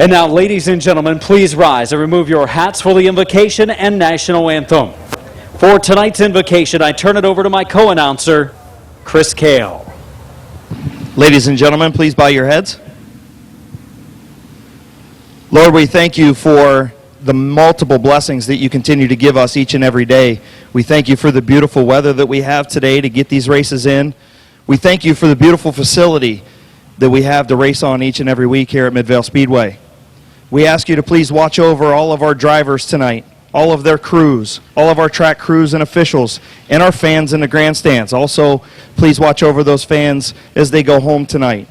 And now, ladies and gentlemen, please rise and remove your hats for the invocation and national anthem. For tonight's invocation, I turn it over to my co-announcer, Chris Kale. Ladies and gentlemen, please bow your heads. Lord, we thank you for the multiple blessings that you continue to give us each and every day. We thank you for the beautiful weather that we have today to get these races in. We thank you for the beautiful facility that we have to race on each and every week here at Midvale Speedway. We ask you to please watch over all of our drivers tonight, all of their crews, all of our track crews and officials, and our fans in the grandstands. Also, please watch over those fans as they go home tonight.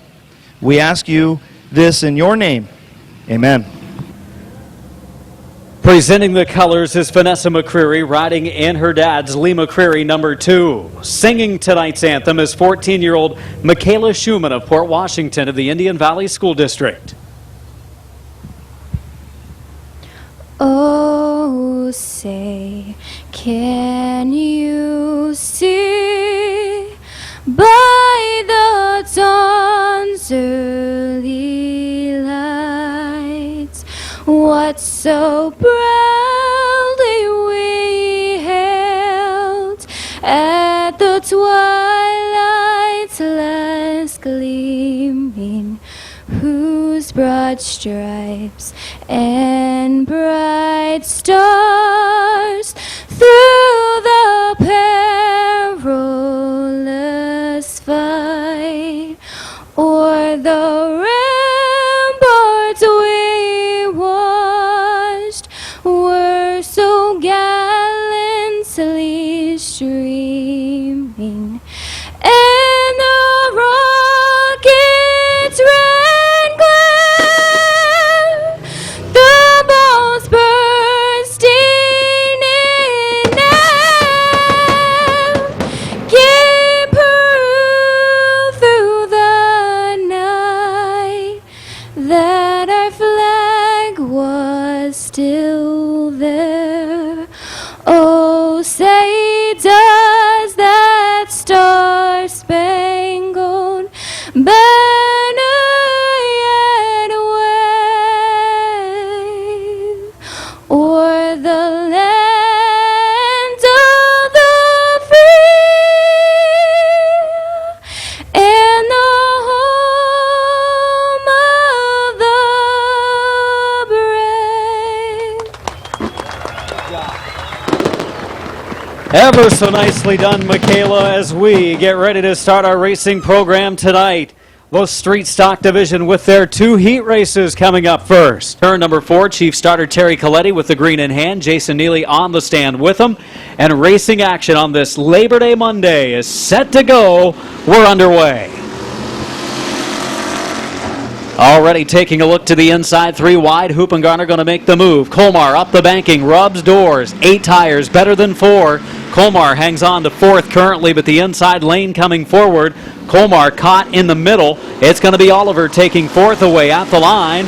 We ask you this in your name. Amen. Presenting the colors is Vanessa McCreary, riding in her dad's Lee McCreary, number 2. Singing tonight's anthem is 14-year-old Michaela Schumann of Port Washington of the Indian Valley School District. Oh, say, can you see by the dawn's early lights what so proudly we hailed at the twilight's last gleaming, whose broad stripes and bright stars through the perilous fight o'er the ramparts we watched were so gallantly streaming, and the rockets red glare, the balls bursting in air, gave proof through the night that our flag was still there. Oh, say does that star-spangled banner yet wave o'er the land of the free and the home of the brave. Ever so nicely done, Michaela, as we get ready to start our racing program tonight. The Street Stock Division with their 2 heat races coming up first. Turn number 4, Chief Starter Terry Coletti with the green in hand. Jason Neely on the stand with him. And racing action on this Labor Day Monday is set to go. We're underway. Already taking a look to the inside, 3 wide. Hoop and Garner going to make the move. Colmar up the banking, rubs doors. 8 tires, better than 4. Colmar hangs on to 4th currently, but the inside lane coming forward. Colmar caught in the middle. It's going to be Oliver taking 4th away at the line.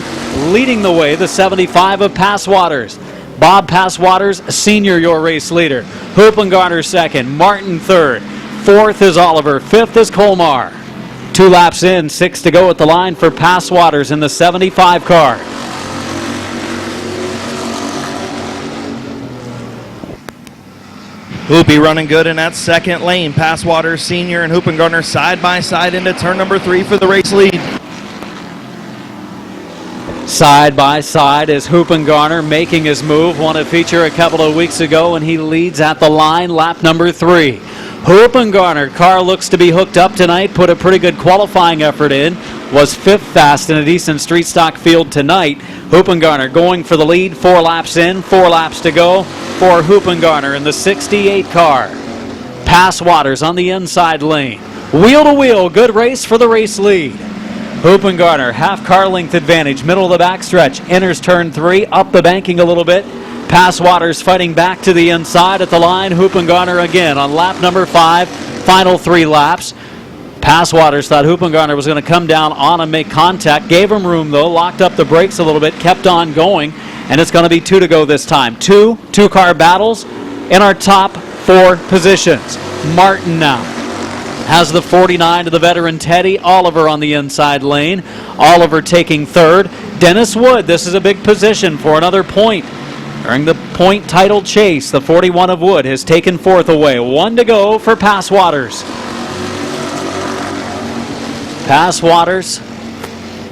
Leading the way, the 75 of Passwaters. Bob Passwaters, senior, your race leader. Hoop and Garner 2nd, Martin 3rd. 4th is Oliver, 5th is Colmar. 2 laps in, 6 to go at the line for Passwaters in the 75 car. Hoopy running good in that second lane. Passwater Senior and Hoop and Garner side by side into turn number 3 for the race lead. Side by side is Hoop and Garner making his move. Won a feature a couple of weeks ago, and he leads at the line, lap number 3. Hoop and Garner, car looks to be hooked up tonight, put a pretty good qualifying effort in, was 5th fast in a decent street stock field tonight. Hoop and Garner going for the lead, 4 laps in, 4 laps to go for Hoop and Garner in the 68 car. Passwaters on the inside lane. Wheel to wheel, good race for the race lead. Hoop and Garner, half car length advantage, middle of the backstretch, enters turn 3, up the banking a little bit. Passwaters fighting back to the inside at the line. Hoop and Garner again on lap number 5, final 3 laps. Passwaters thought Hoop and Garner was going to come down on and make contact. Gave him room though, locked up the brakes a little bit, kept on going, and it's going to be 2 to go this time. 2 car battles in our top 4 positions. Martin now has the 49 to the veteran Teddy Oliver on the inside lane. Oliver taking third. Dennis Wood, this is a big position for another point. During the point title chase, the 41 of Wood has taken fourth away. 1 to go for Passwaters. Passwaters,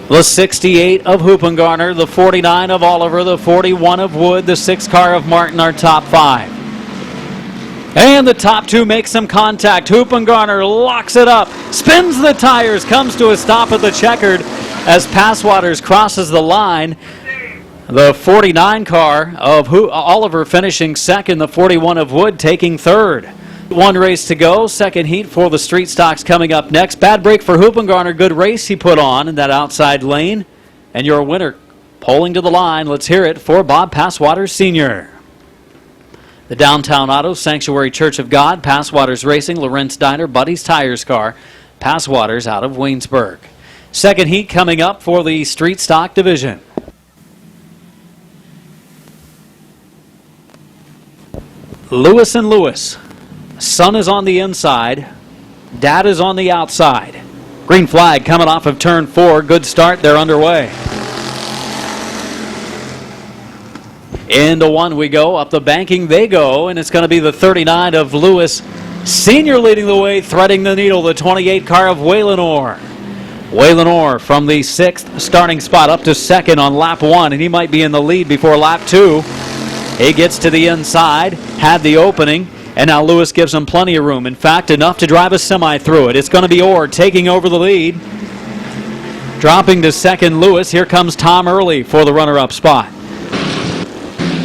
the 68 of Hoopengarner, the 49 of Oliver, the 41 of Wood, the 6 car of Martin are top 5. And the top 2 make some contact. Hoopengarner locks it up, spins the tires, comes to a stop at the checkered as Passwaters crosses the line. The 49 car of Oliver finishing second, the 41 of Wood taking third. 1 race to go, second heat for the street stocks coming up next. Bad break for Hoopengarner, good race he put on in that outside lane. And your winner pulling to the line, let's hear it for Bob Passwaters Sr. The Downtown Auto Sanctuary Church of God, Passwaters Racing, Lawrence Diner, Buddy's Tires car, Passwaters out of Waynesburg. Second heat coming up for the street stock division. Lewis and Lewis. Son is on the inside. Dad is on the outside. Green flag coming off of turn 4. Good start. They're underway. Into 1 we go. Up the banking they go. And it's going to be the 39 of Lewis Sr. leading the way, threading the needle. The 28 car of Waylon Orr. Waylon Orr from the 6th starting spot up to second on lap 1. And he might be in the lead before lap 2. He gets to the inside, had the opening, and now Lewis gives him plenty of room. In fact, enough to drive a semi through it. It's going to be Orr taking over the lead. Dropping to second, Lewis. Here comes Tom Early for the runner-up spot.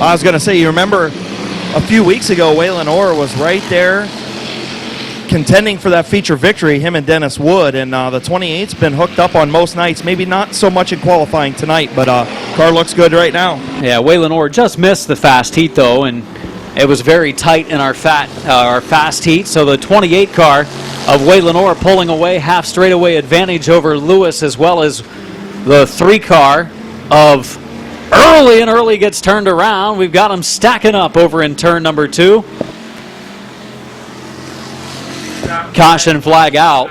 I was going to say, you remember a few weeks ago, Waylon Orr was right there contending for that feature victory, him and Dennis Wood, and the 28's been hooked up on most nights, maybe not so much in qualifying tonight, but car looks good right now. Yeah, Waylon Orr just missed the fast heat though, and it was very tight in our fast heat, so the 28 car of Waylon Orr pulling away half straightaway advantage over Lewis, as well as the 3 car of Early, and Early gets turned around. We've got him stacking up over in turn number 2. Caution flag out.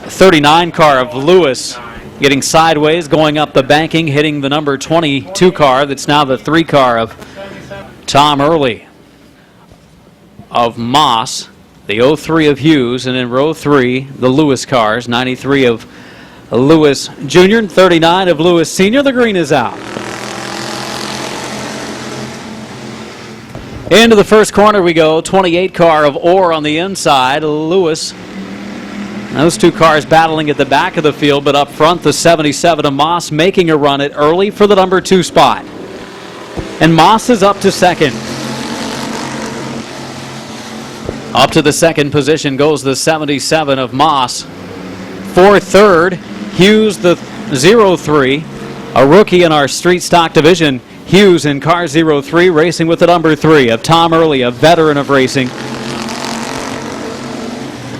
39 car of Lewis getting sideways, going up the banking, hitting the number 22 car that's now the 3 car of Tom Early of Moss, the 03 of Hughes, and in row 3 the Lewis cars, 93 of Lewis Jr. and 39 of Lewis Sr. The green is out. Into the first corner we go. 28 car of Orr on the inside. Lewis. Those 2 cars battling at the back of the field, but up front the 77 of Moss making a run at Early for the number 2 spot. And Moss is up to second. Up to the second position goes the 77 of Moss. For third, Hughes the 03, a rookie in our street stock division. Hughes in car 03, racing with the number 3 of Tom Early, a veteran of racing.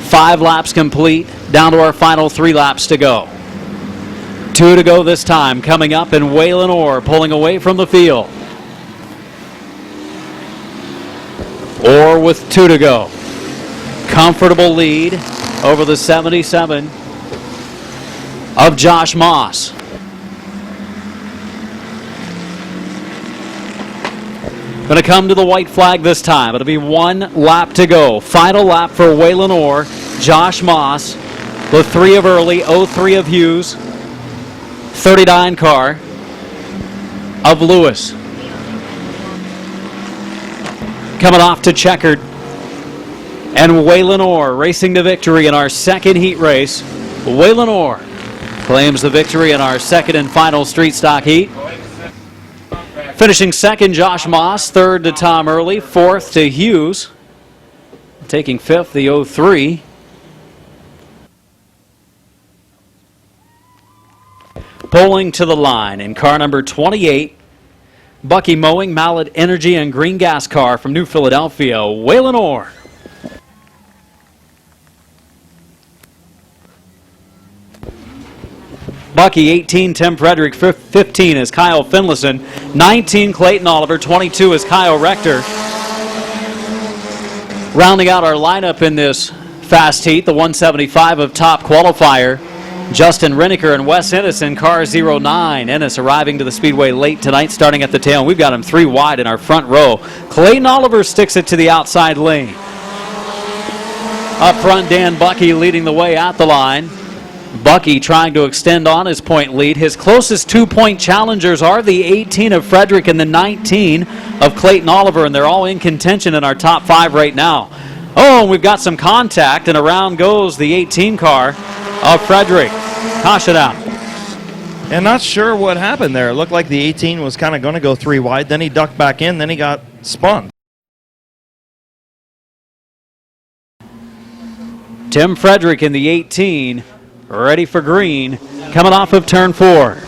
5 laps complete, down to our final 3 laps to go. 2 to go this time, coming up, and Waylon Orr pulling away from the field. Orr with 2 to go. Comfortable lead over the 77 of Josh Moss. Going to come to the white flag this time. It'll be 1 lap to go. Final lap for Waylon Orr, Josh Moss, the 3 of Early, 03 of Hughes, 39 car of Lewis. Coming off to checkered. And Waylon Orr racing to victory in our second heat race. Waylon Orr claims the victory in our second and final street stock heat. Finishing second, Josh Moss. Third to Tom Early. Fourth to Hughes. Taking fifth, the 03. Pulling to the line in car number 28. Bucky Mowing, Mallet Energy, and Green Gas car from New Philadelphia, Waylon Orr. Bucky 18, Tim Frederick 15 is Kyle Finlayson, 19 Clayton Oliver, 22 is Kyle Rector. Rounding out our lineup in this fast heat, the 175 of top qualifier, Justin Riniker and Wes Ennis in car 09. Ennis arriving to the Speedway late tonight, starting at the tail. We've got him 3 wide in our front row. Clayton Oliver sticks it to the outside lane. Up front, Dan Bucky leading the way at the line. Bucky trying to extend on his point lead. His closest 2-point challengers are the 18 of Frederick and the 19 of Clayton Oliver, and they're all in contention in our top 5 right now. Oh, and we've got some contact, and around goes the 18 car of Frederick. Caution out. And not sure what happened there. It looked like the 18 was kind of going to go 3 wide. Then he ducked back in. Then he got spun. Tim Frederick in the 18, ready for green, coming off of turn 4.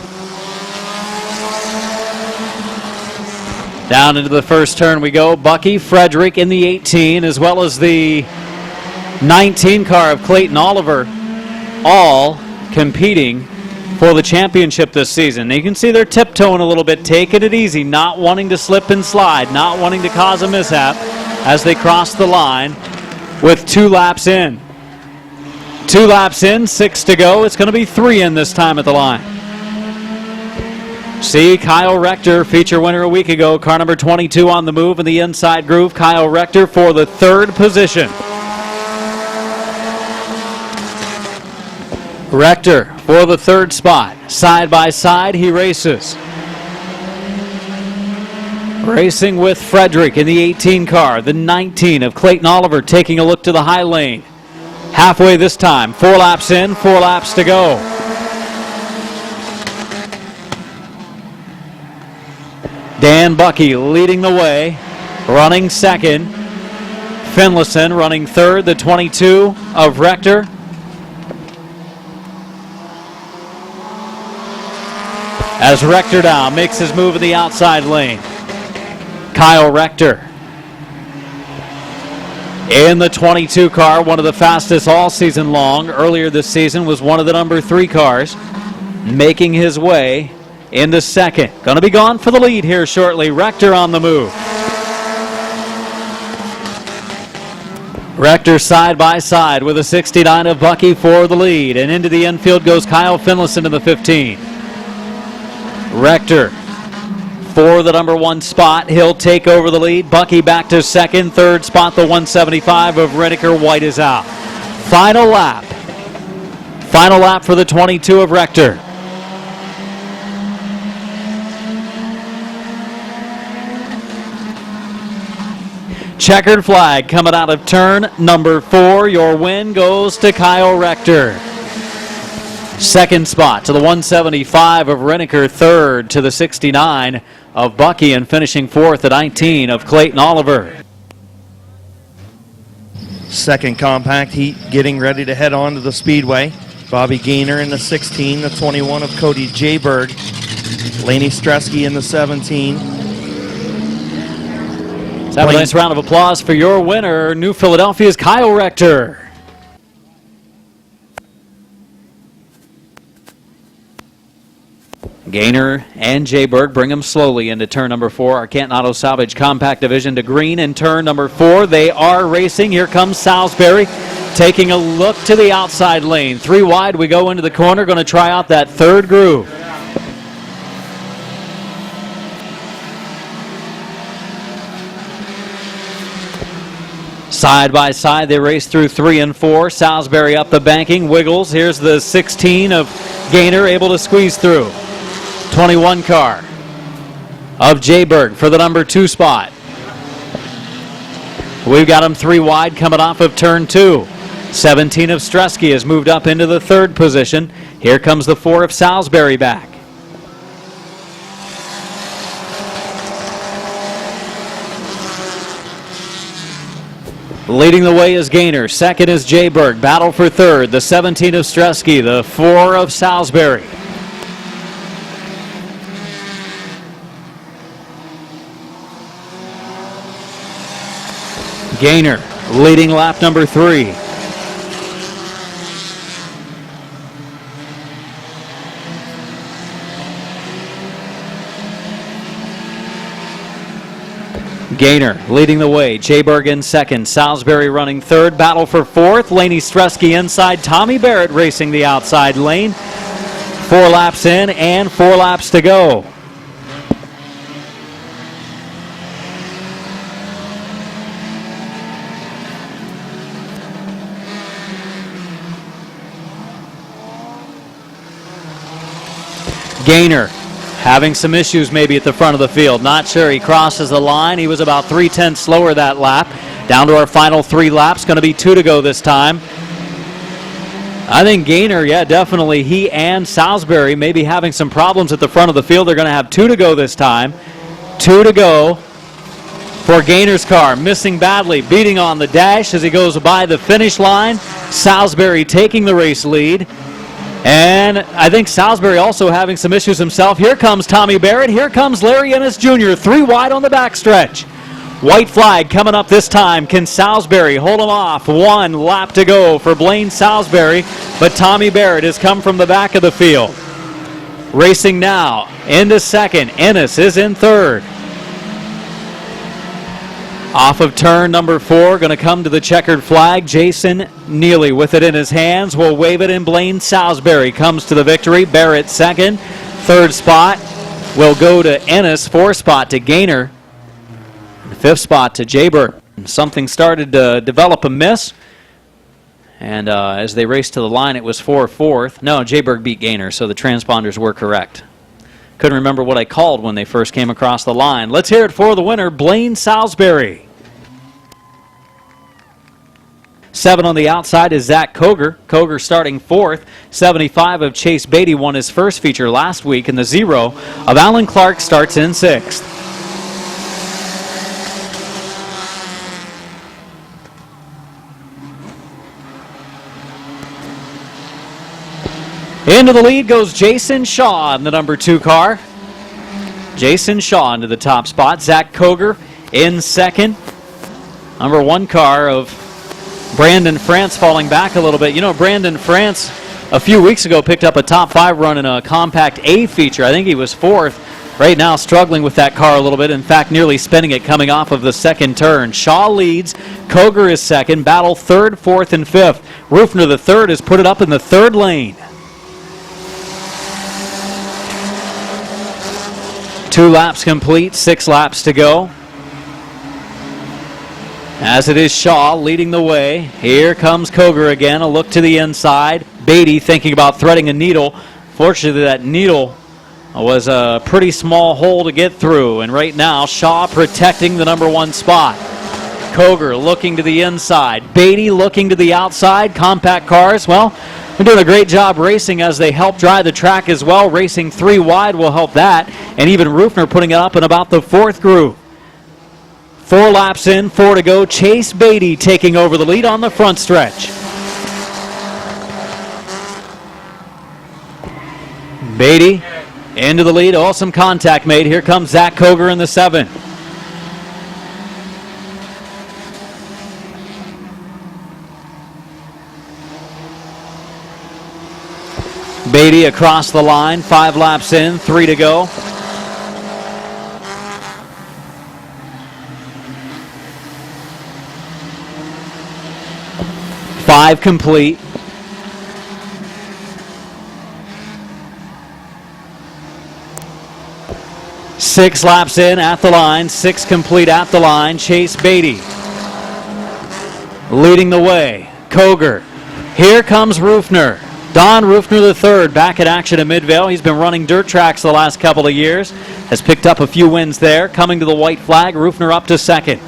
Down into the first turn we go. Bucky, Frederick in the 18, as well as the 19 car of Clayton Oliver, all competing for the championship this season. You can see they're tiptoeing a little bit, taking it easy, not wanting to slip and slide, not wanting to cause a mishap as they cross the line with 2 laps in. 2 laps in, 6 to go. It's going to be 3 in this time at the line. See Kyle Rector, feature winner a week ago, car number 22 on the move in the inside groove. Kyle Rector for the 3rd position. Rector for the 3rd spot. Side by side, he races. Racing with Frederick in the 18 car. The 19 of Clayton Oliver taking a look to the high lane. Halfway this time. 4 laps in, 4 laps to go. Dan Bucky leading the way, running 2nd. Finlayson running 3rd, the 22 of Rector. As Rector now makes his move in the outside lane. Kyle Rector in the 22 car, one of the fastest all season long. Earlier this season was one of the number 3 cars, making his way into 2nd. Going to be gone for the lead here shortly. Rector on the move. Rector side by side with a 69 of Bucky for the lead. And into the infield goes Kyle Finlayson in the 15. Rector for the number 1 spot. He'll take over the lead. Bucky back to 2nd. 3rd spot, the 175 of Riniker. White is out. Final lap. Final lap for the 22 of Rector. Checkered flag coming out of turn number 4. Your win goes to Kyle Rector. 2nd spot to the 175 of Riniker. 3rd to the 69 of Bucky, and finishing 4th at 19 of Clayton Oliver. 2nd compact heat getting ready to head on to the Speedway. Bobby Gaynor in the 16, the 21 of Cody Jayberg. Laney Stresky in the 17. Let's have a nice round of applause for your winner, New Philadelphia's Kyle Rector. Gaynor and Jayberg bring them slowly into turn number 4. Our Canton Auto Salvage Compact Division to green in turn number 4. They are racing. Here comes Salisbury taking a look to the outside lane. 3 wide, we go into the corner, going to try out that 3rd groove. Side by side, they race through 3 and 4. Salisbury up the banking, wiggles. Here's the 16 of Gaynor, able to squeeze through. 21 car of Jayberg for the number 2 spot. We've got him 3 wide coming off of turn 2. 17 of Stresky has moved up into the 3rd position. Here comes the 4 of Salisbury back. Leading the way is Gaynor. 2nd is Jayberg. Battle for 3rd. The 17 of Stresky. The 4 of Salisbury. Gaynor leading lap number 3. Gaynor leading the way. Jayberg in second. Salisbury running third. Battle for fourth. Laney Stresky inside. Tommy Barrett racing the outside lane. 4 laps in and 4 laps to go. Gaynor having some issues maybe at the front of the field. Not sure. He crosses the line. He was about 3/10 slower that lap. Down to our final 3 laps. Going to be 2 to go this time. I think Gaynor, yeah, definitely. He and Salisbury may be having some problems at the front of the field. They're going to have 2 to go this time. 2 to go for Gaynor's car. Missing badly. Beating on the dash as he goes by the finish line. Salisbury taking the race lead. And I think Salisbury also having some issues himself. Here comes Tommy Barrett. Here comes Larry Ennis Jr. 3 wide on the backstretch. White flag coming up this time. Can Salisbury hold him off? 1 lap to go for Blaine Salisbury, but Tommy Barrett has come from the back of the field. Racing now into second. Ennis is in third. Off of turn number 4, going to come to the checkered flag. Jason Neely with it in his hands will wave it in. Blaine Salisbury comes to the victory. Barrett second. Third spot will go to Ennis. 4th spot to Gaynor. 5th spot to Jayberg. Something started to develop amiss. And as they raced to the line, it was 4-4. No, Jayberg beat Gaynor, so the transponders were correct. Couldn't remember what I called when they first came across the line. Let's hear it for the winner, Blaine Salisbury. 7 on the outside is Zach Koger. Koger starting 4th. 75 of Chase Beatty won his first feature last week, and the 0 of Alan Clark starts in 6th. Into the lead goes Jason Shaw in the number 2 car. Jason Shaw into the top spot. Zach Koger in second. Number 1 car of Brandon France falling back a little bit. You know, Brandon France a few weeks ago picked up a top 5 run in a compact A feature. I think he was 4th. Right now struggling with that car a little bit. In fact, nearly spinning it coming off of the second turn. Shaw leads. Koger is second. Battle 3rd, 4th, and 5th. Rufner the 3rd has put it up in the 3rd lane. 2 laps complete, 6 laps to go. As it is Shaw leading the way. Here comes Koger again, a look to the inside. Beatty thinking about threading a needle. Fortunately, that needle was a pretty small hole to get through. And right now, Shaw protecting the number 1 spot. Koger looking to the inside. Beatty looking to the outside. Compact cars, well, they're doing a great job racing as they help dry the track as well. Racing 3 wide will help that. And even Rufner putting it up in about the 4th groove. 4 laps in, 4 to go. Chase Beatty taking over the lead on the front stretch. Beatty into the lead. Awesome contact made. Here comes Zach Koger in the 7. Beatty across the line, 5 laps in, 3 to go. Five complete. Six laps in at the line, 6 complete at the line. Chase Beatty leading the way. Koger. Here comes Rufner. Don Rufner III back in action at Midvale. He's been running dirt tracks the last couple of years. Has picked up a few wins there. Coming to the white flag, Rufner up to second.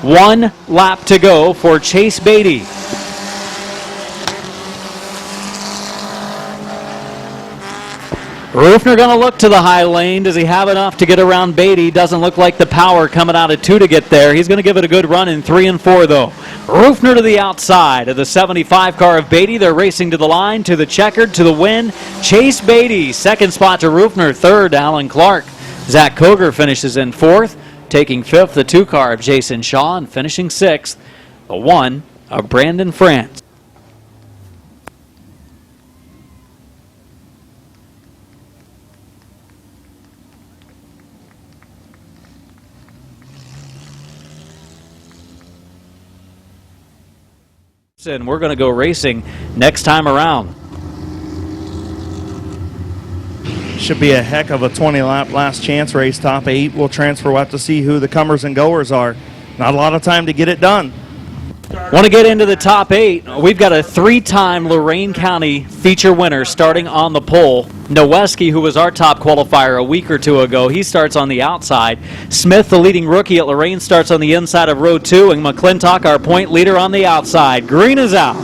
1 lap to go for Chase Beatty. Rufner going to look to the high lane. Does he have enough to get around Beatty? Doesn't look like the power coming out of 2 to get there. He's going to give it a good run in 3 and 4, though. Rufner to the outside of the 75 car of Beatty. They're racing to the line, to the checkered, to the win. Chase Beatty, 2nd spot to Rufner, 3rd, Alan Clark. Zach Koger finishes in 4th, taking 5th, the 2 car of Jason Shaw, and finishing 6th, the 1 of Brandon France. And we're going to go racing next time around. Should be a heck of a 20-lap last chance race. Top 8 will transfer. We'll have to see who the comers and goers are. Not a lot of time to get it done. Want to get into the top 8? We've got a 3-time Lorain County feature winner starting on the pole. Noweski, who was our top qualifier a week or two ago, he starts on the outside. Smith, the leading rookie at Lorain, starts on the inside of row 2, and McClintock, our point leader, on the outside. Green is out.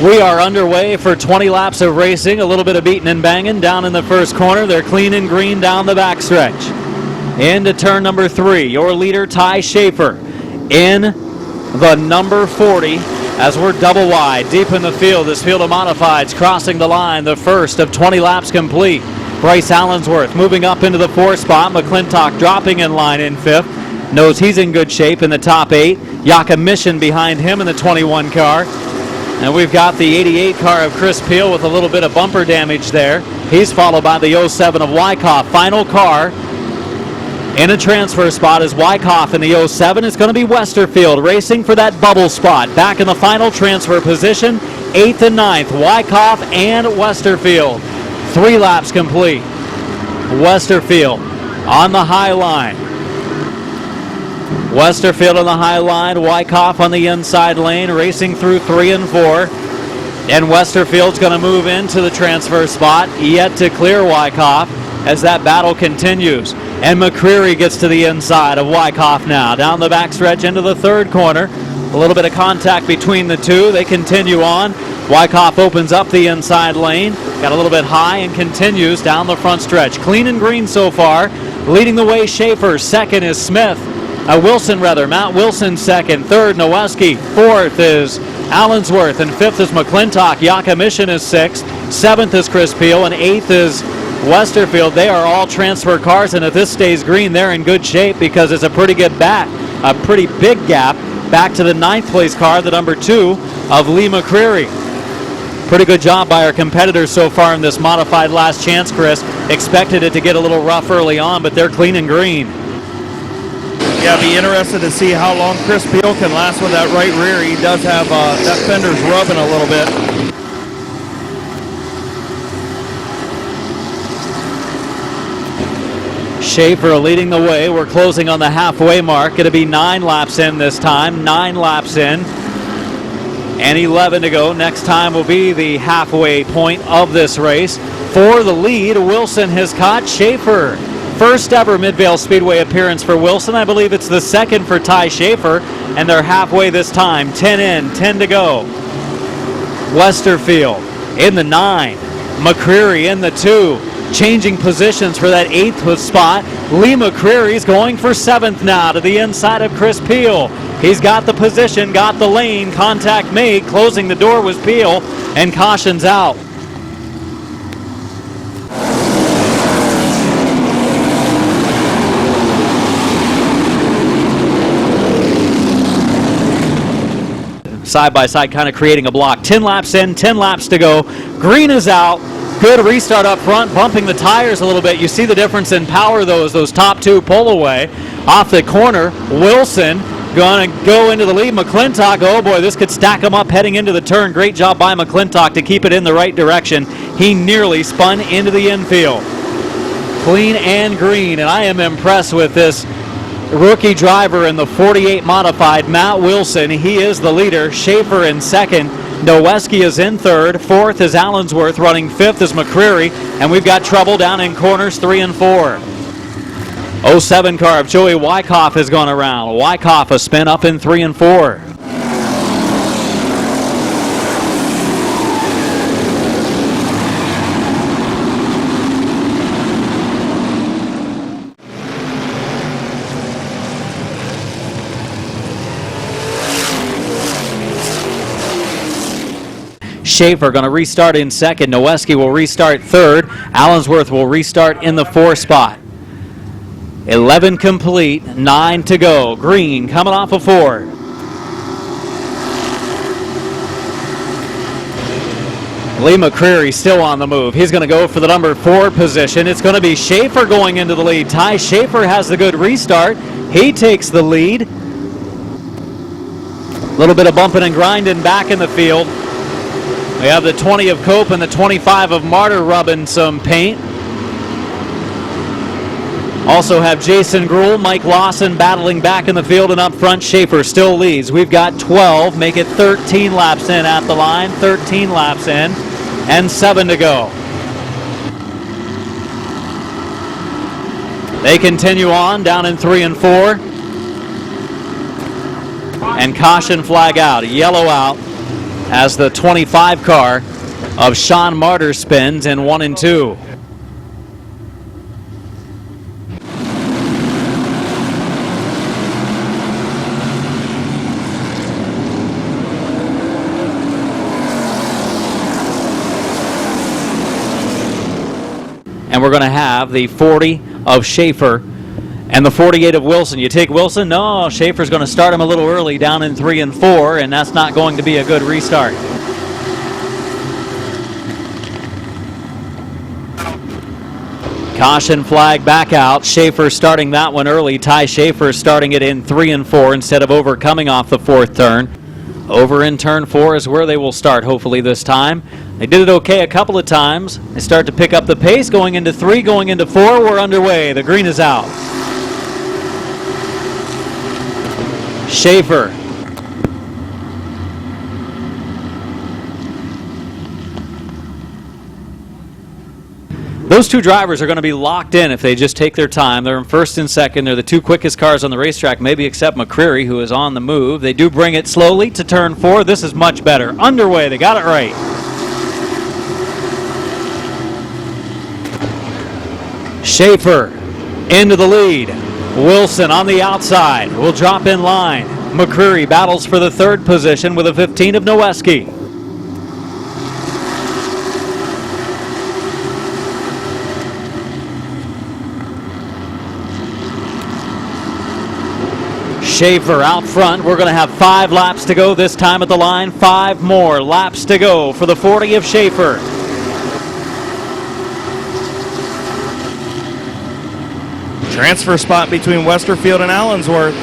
We are underway for 20 laps of racing. A little bit of beating and banging down in the first corner. They're clean and green down the backstretch. Into turn number 3, your leader, Ty Schaefer, in the number 40 as we're double wide, deep in the field. This field of modifieds crossing the line, the first of 20 laps complete. Bryce Allensworth moving up into the 4th spot. McClintock dropping in line in 5th. Knows he's in good shape in the top 8. Yaka Mission behind him in the 21 car. And we've got the 88 car of Chris Peel with a little bit of bumper damage there. He's followed by the 07 of Wyckoff. Final car in a transfer spot is Wyckoff in the 07. It's going to be Westerfield racing for that bubble spot. Back in the final transfer position, 8th and 9th, Wyckoff and Westerfield. 3 laps complete. Westerfield on the high line. Westerfield on the high line, Wyckoff on the inside lane, racing through 3 and 4. And Westerfield's going to move into the transfer spot, yet to clear Wyckoff as that battle continues. And McCreary gets to the inside of Wyckoff now. Down the backstretch into the 3rd corner. A little bit of contact between the two. They continue on. Wyckoff opens up the inside lane. Got a little bit high and continues down the front stretch. Clean and green so far. Leading the way, Schaefer. 2nd is Smith. Wilson, rather. Matt Wilson 2nd. 3rd, Noweski. 4th is Allensworth. And 5th is McClintock. Yaka Mission is 6th. 7th is Chris Peel. And 8th is Westerfield. They are all transfer cars, and if this stays green, they're in good shape because it's a pretty good a pretty big gap back to the 9th place car, the number 2 of Lee McCreary. Pretty good job by our competitors so far in this modified last chance, Chris. Expected it to get a little rough early on, but they're clean and green. Yeah, be interested to see how long Chris Peel can last with that right rear. He does have that fender's rubbing a little bit. Schaefer leading the way. We're closing on the halfway mark. It'll be 9 laps in this time. 9 laps in. And 11 to go. Next time will be the halfway point of this race. For the lead, Wilson has caught Schaefer. First ever Midvale Speedway appearance for Wilson. I believe it's the 2nd for Ty Schaefer. And they're halfway this time. 10 in, 10 to go. Westerfield in the 9. McCreary in the 2. Changing positions for that 8th spot. Lee McCreary's going for 7th now to the inside of Chris Peel. He's got the position, got the lane, contact made. Closing the door was Peel, and caution's out. Side by side, kind of creating a block. 10 laps in, 10 laps to go. Green is out. Good restart up front, bumping the tires a little bit. You see the difference in power, those top 2 pull away. Off the corner, Wilson going to go into the lead. McClintock, oh boy, this could stack him up heading into the turn. Great job by McClintock to keep it in the right direction. He nearly spun into the infield. Clean and green, and I am impressed with this rookie driver in the 48 modified, Matt Wilson. He is the leader. Schaefer in 2nd. Noweski is in 3rd. 4th is Allensworth. Running 5th is McCreary. And we've got trouble down in corners 3 and 4. 07 car of Joey Wyckoff has gone around. Wyckoff a spin up in 3 and 4. Schaefer going to restart in 2nd. Noweski will restart 3rd. Allensworth will restart in the 4th spot. 11 complete, 9 to go. Green coming off of 4. Lee McCreary still on the move. He's going to go for the number 4 position. It's going to be Schaefer going into the lead. Ty Schaefer has the good restart. He takes the lead. little bit of bumping and grinding back in the field. We have the 20 of Cope and the 25 of Martyr rubbing some paint. Also have Jason Gruhl, Mike Lawson battling back in the field, and up front Schaefer still leads. We've got 12, make it 13 laps in at the line, 13 laps in, and 7 to go. They continue on down in 3 and 4. And caution flag out, yellow out, as the 25 car of Sean Martyr spins in 1 and 2. And we're going to have the 40 of Schaefer and the 48 of Wilson. You take Wilson? No, Schaefer's going to start him a little early down in 3 and 4, and that's not going to be a good restart. Caution flag back out. Schaefer starting that one early. Ty Schaefer starting it in 3 and 4 instead of overcoming off the 4th turn. Over in turn 4 is where they will start, hopefully this time. They did it okay a couple of times. They start to pick up the pace. Going into 3, going into 4, we're underway. The green is out. Schaefer. Those two drivers are going to be locked in if they just take their time. They're in 1st and 2nd. They're the 2 quickest cars on the racetrack, maybe except McCreary, who is on the move. They do bring it slowly to turn 4. This is much better. Underway. They got it right. Schaefer into the lead. Wilson on the outside will drop in line. McCreary battles for the 3rd position with a 15 of Noweski. Schaefer out front. We're going to have 5 laps to go this time at the line. 5 more laps to go for the 40 of Schaefer. Transfer spot between Westerfield and Allensworth.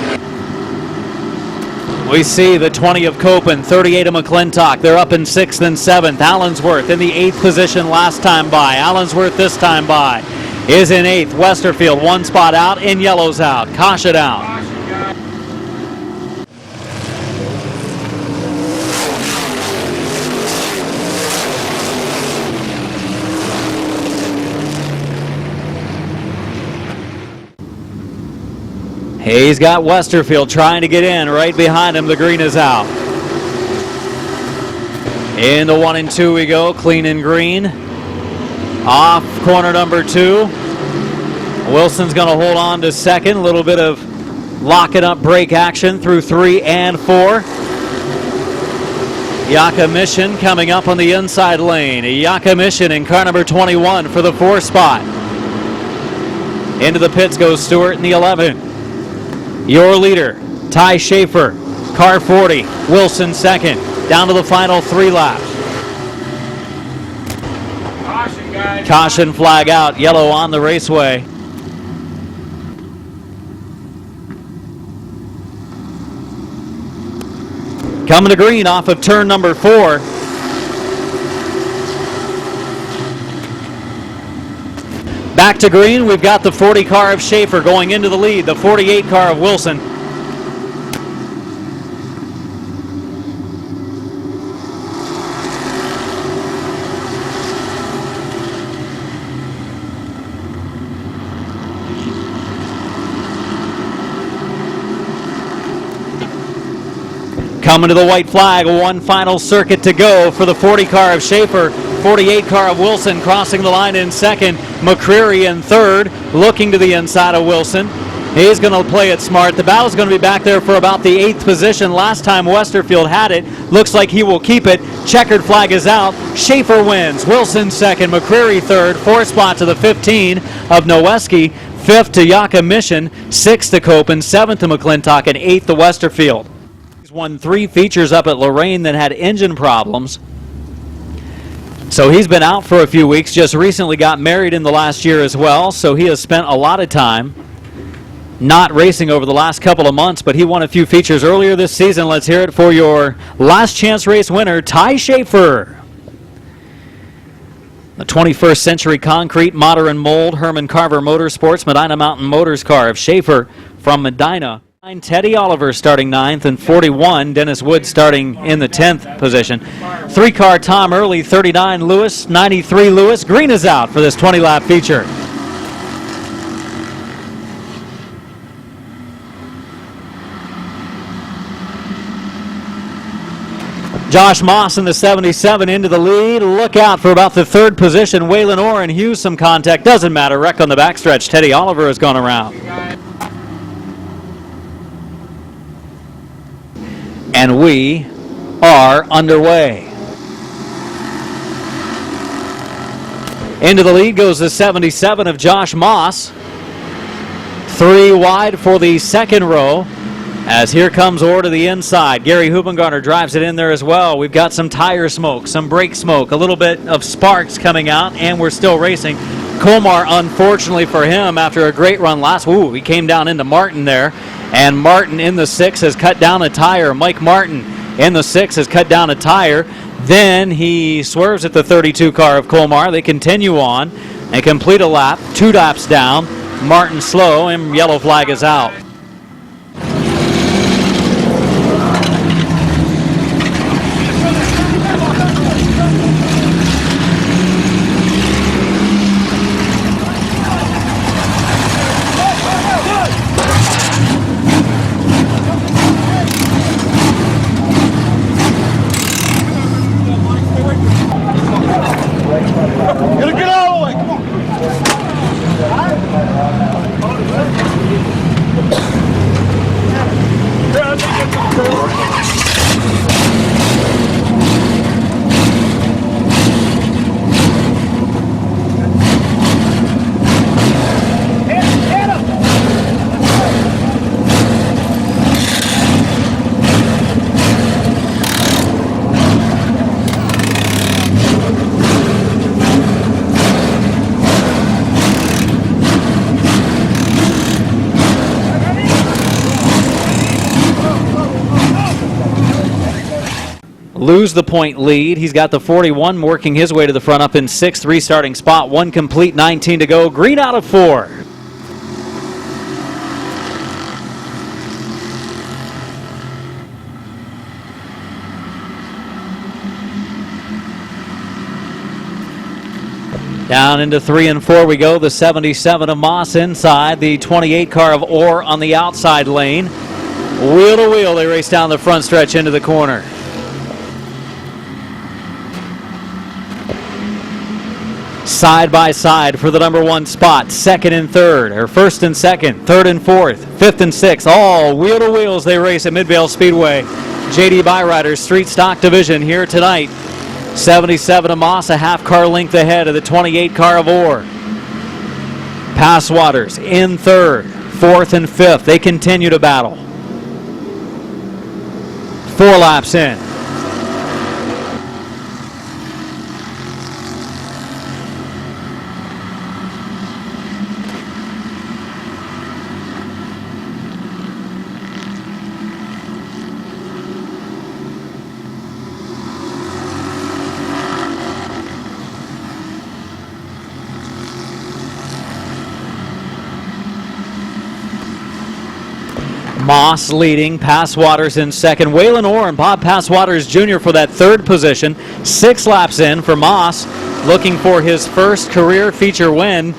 We see the 20 of Cope and 38 of McClintock. They're up in 6th and 7th. Allensworth in the 8th position last time by. Allensworth this time by is in 8th. Westerfield 1 spot out, and yellow's out. Caution out. He's got Westerfield trying to get in. Right behind him, the green is out. Into 1 and 2 we go, clean and green. Off corner number 2. Wilson's going to hold on to 2nd. A little bit of locking up brake action through 3 and 4. Yaka Mission coming up on the inside lane. Yaka Mission in car number 21 for the 4 spot. Into the pits goes Stewart in the 11. Your leader, Ty Schaefer, car 40, Wilson 2nd, down to the final 3 laps. Caution, guys. Caution flag out, yellow on the raceway. Coming to green off of turn number 4. Back to green, we've got the 40 car of Schaefer going into the lead, the 48 car of Wilson. Coming to the white flag, 1 final circuit to go for the 40 car of Schaefer. 48 car of Wilson crossing the line in 2nd. McCreary in 3rd, looking to the inside of Wilson. He's going to play it smart. The battle's going to be back there for about the 8th position. Last time Westerfield had it. Looks like he will keep it. Checkered flag is out. Schaefer wins. Wilson 2nd, McCreary 3rd. 4th spot to the 15 of Noweski. 5th to Yaka Mission. 6th to Cope, and 7th to McClintock, and 8th to Westerfield. He's won 3 features up at Lorraine that had engine problems. So he's been out for a few weeks, just recently got married in the last year as well, so he has spent a lot of time not racing over the last couple of months, but he won a few features earlier this season. Let's hear it for your last chance race winner, Ty Schaefer. The 21st Century Concrete, Modern Mold, Herman Carver Motorsports, Medina Mountain Motors car of Schaefer from Medina. Teddy Oliver starting 9th, and 41, Dennis Wood starting in the 10th position. 3-car Tom Early, 39 Lewis, 93 Lewis. Green is out for this 20-lap feature. Josh Moss in the 77 into the lead. Look out for about the 3rd position. Waylon Orr and Hughes some contact. Doesn't matter. Wreck on the backstretch. Teddy Oliver has gone around. And we are underway. Into the lead goes the 77 of Josh Moss. 3 wide for the 2nd row. As here comes Orr to the inside. Gary Hoopengarner drives it in there as well. We've got some tire smoke, some brake smoke, a little bit of sparks coming out, and we're still racing. Colmar, unfortunately for him, after a great run last, he came down into Martin there, and Martin in the 6 has cut down a tire. Mike Martin in the 6 has cut down a tire. Then he swerves at the 32 car of Colmar. They continue on and complete a lap, 2 laps down. Martin slow, and yellow flag is out. Lose the point lead. He's got the 41 working his way to the front, up in 6th, restarting spot. 1 complete, 19 to go. Green out of 4. Down into 3 and 4 we go. The 77 of Moss inside. The 28 car of Orr on the outside lane. Wheel to wheel, they race down the front stretch into the corner. Side by side for the number 1 spot. 2nd and 3rd, or 1st and 2nd, 3rd and 4th, 5th and 6th. All wheel to wheels they race at Midvale Speedway. JD Byrider's Street Stock Division here tonight. 77 of Moss, a half car length ahead of the 28 car of Orr. Passwaters in 3rd, 4th and 5th. They continue to battle. 4 laps in. Moss leading, Passwaters in 2nd. Waylon Orr and Bob Passwaters Jr. for that 3rd position. 6 laps in for Moss, looking for his first career feature win.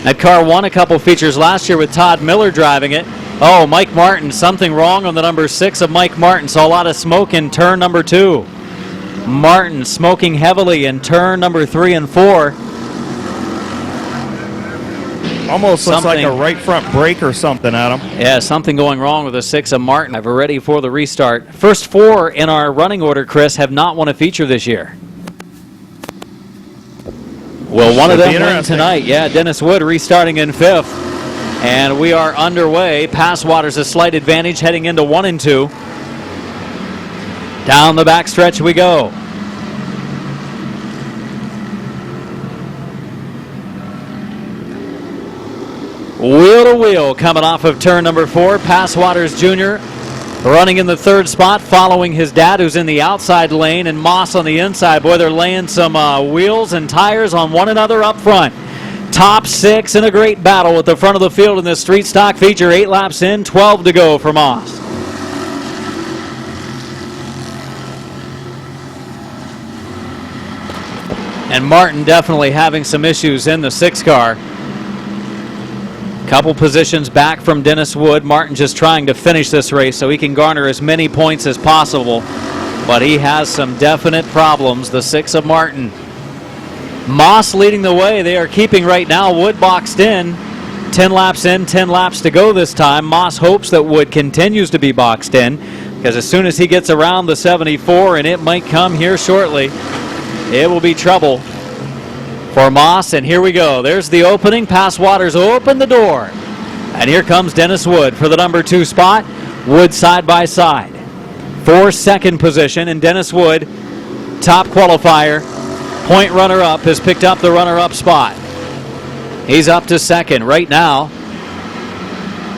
That car won a couple features last year with Todd Miller driving it. Oh, Mike Martin, something wrong on the number 6 of Mike Martin. Saw a lot of smoke in turn number 2. Martin smoking heavily in turn number 3 and 4. Almost looks like a right front brake or something, Adam. Yeah, something going wrong with the 6 of Martin. We're ready for the restart. First 4 in our running order, Chris, have not won a feature this year. Well, one of them win tonight. Yeah, Dennis Wood restarting in 5th. And we are underway. Passwaters a slight advantage heading into 1 and 2. Down the backstretch we go. Wheel to wheel coming off of turn number 4. Passwaters Jr. running in the 3rd spot, following his dad, who's in the outside lane, and Moss on the inside. Boy, they're laying some wheels and tires on one another up front. Top 6 in a great battle at the front of the field in this street stock feature. 8 laps in, 12 to go for Moss. And Martin definitely having some issues in the 6 car. Couple positions back from Dennis Wood. Martin just trying to finish this race so he can garner as many points as possible. But he has some definite problems, the 6 of Martin. Moss leading the way. They are keeping right now Wood boxed in. 10 laps in, 10 laps to go this time. Moss hopes that Wood continues to be boxed in, because as soon as he gets around the 74, and it might come here shortly, it will be trouble for Moss. And here we go. There's the opening. Passwaters open the door. And here comes Dennis Wood for the number 2 spot. Wood side by side for 2nd position. And Dennis Wood, top qualifier, point runner-up, has picked up the runner-up spot. He's up to 2nd right now.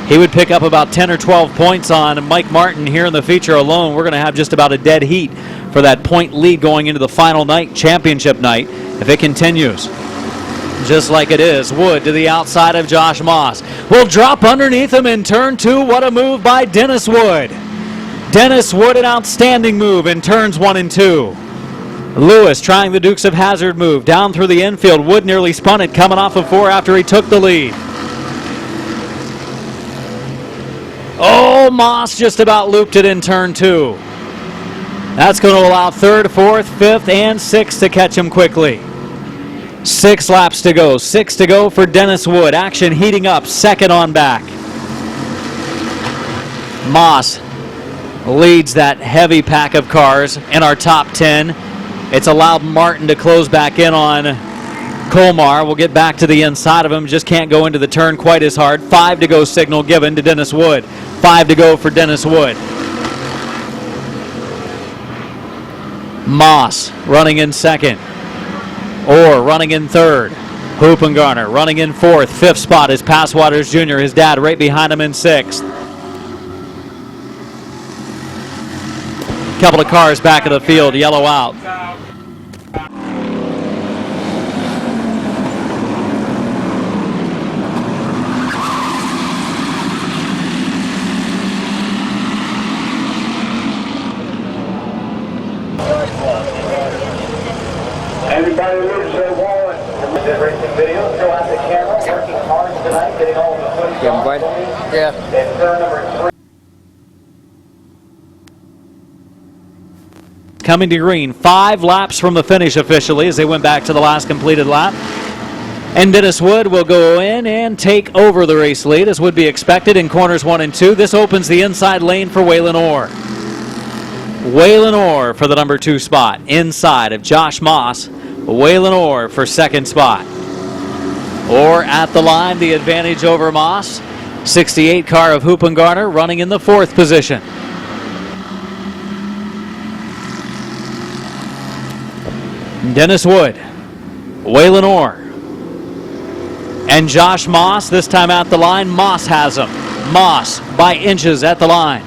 He would pick up about 10 or 12 points on Mike Martin here in the feature alone. We're going to have just about a dead heat for that point lead going into the final night, championship night, if it continues just like it is. Wood to the outside of Josh Moss. Will drop underneath him in turn 2. What a move by Dennis Wood. Dennis Wood, an outstanding move in turns 1 and 2. Lewis trying the Dukes of Hazzard move down through the infield. Wood nearly spun it coming off of 4 after he took the lead. Oh, Moss just about looped it in turn 2. That's going to allow 3rd, 4th, 5th, and 6th to catch him quickly. 6 laps to go. 6 to go for Dennis Wood. Action heating up. 2nd on back. Moss leads that heavy pack of cars in our top 10. It's allowed Martin to close back in on Colmar. We'll get back to the inside of him. Just can't go into the turn quite as hard. 5 to go signal given to Dennis Wood. 5 to go for Dennis Wood. Moss running in 2nd. Orr running in 3rd. Hoopengarner running in 4th. 5th spot is Passwaters Jr., his dad, right behind him in 6th. Couple of cars back of the field, yellow out. Everybody lose their wallet. This racing video, still at the camera, working hard tonight, getting all the footage. Yeah. And turn number 3. Coming to green, 5 laps from the finish officially as they went back to the last completed lap. And Dennis Wood will go in and take over the race lead as would be expected in corners 1 and 2. This opens the inside lane for Waylon Orr. Waylon Orr for the number 2 spot. Inside of Josh Moss. Waylon Orr for 2nd spot. Orr at the line, the advantage over Moss. 68 car of Hoopengarner running in the 4th position. Dennis Wood, Waylon Orr, and Josh Moss this time at the line. Moss has him. Moss by inches at the line.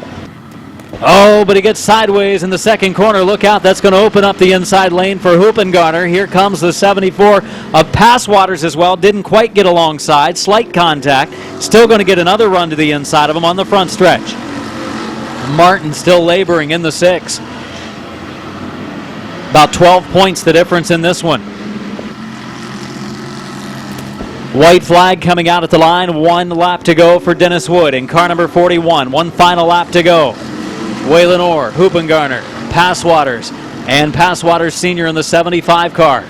Oh, but he gets sideways in the 2nd corner. Look out, that's going to open up the inside lane for Hoopengarner. Here comes the 74 of Passwaters as well. Didn't quite get alongside. Slight contact. Still going to get another run to the inside of him on the front stretch. Martin still laboring in the 6. About 12 points the difference in this one. White flag coming out at the line. 1 lap to go for Dennis Wood in car number 41. 1 final lap to go. Waylon Orr, Hoopengarner, Passwaters, and Passwaters Sr. in the 75 car.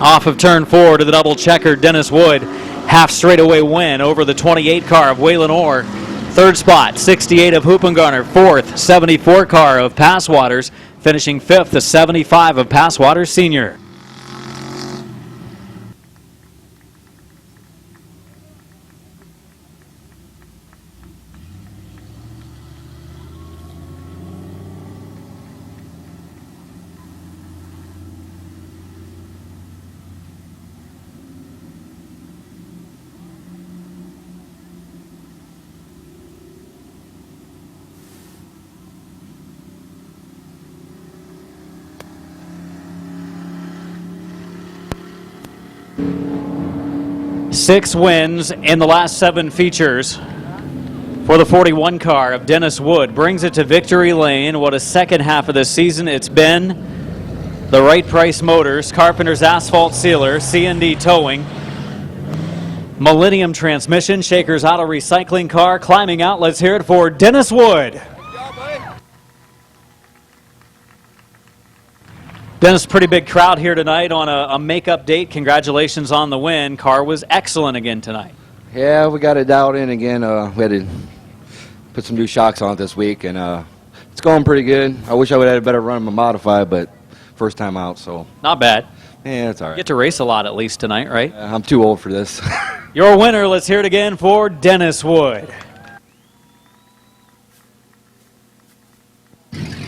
Off of turn 4 to the double checker, Dennis Wood. Half straightaway win over the 28 car of Waylon Orr. 3rd spot, 68 of Hoopengarner. 4th, 74 car of Passwaters. Finishing 5th, the 75 of Passwaters Sr. 6 wins in the last 7 features for the 41 car of Dennis Wood. Brings it to victory lane. What a second half of the season it's been. The Right Price Motors, Carpenter's Asphalt Sealer, C&D Towing, Millennium Transmission, Shakers Auto Recycling Car climbing out. Let's hear it for Dennis Wood. Dennis, pretty big crowd here tonight on a makeup date. Congratulations on the win. Car was excellent again tonight. Yeah, we got it dialed in again. We had to put some new shocks on it this week, and it's going pretty good. I wish I would have had a better run of my modified, but first time out, so. Not bad. Yeah, it's all right. Get to race a lot at least tonight, right? I'm too old for this. Your winner, let's hear it again for Dennis Wood.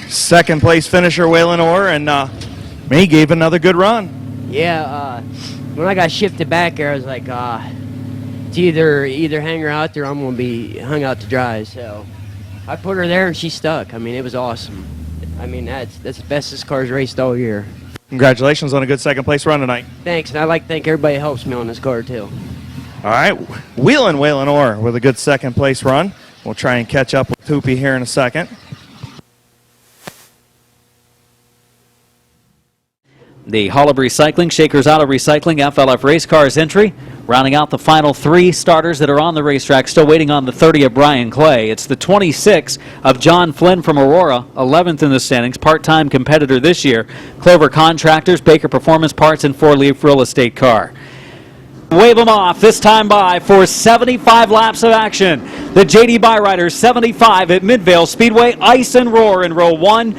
Second place finisher, Waylon Orr, and he gave another good run. Yeah, when I got shifted back there, I was like, it's either hang her out there or I'm going to be hung out to dry. So I put her there and she stuck. I mean, it was awesome. I mean, that's the best this car's raced all year. Congratulations on a good second place run tonight. Thanks, and I'd like to thank everybody that helps me on this car, too. All right, Wheeling Waylon Orr with a good second place run. We'll try and catch up with Hoopy here in a second. The Hall of Recycling, Shakers Auto Recycling, FLF Race Cars entry. Rounding out the final 3 starters that are on the racetrack, still waiting on the 30 of Brian Clay. It's the 26 of John Flynn from Aurora, 11th in the standings, part-time competitor this year. Clover Contractors, Baker Performance Parts, and 4-Leaf Real Estate Car. Wave them off, this time by for 75 laps of action. The JD Byryders 75 at Midvale Speedway. Ice and Roar in row 1.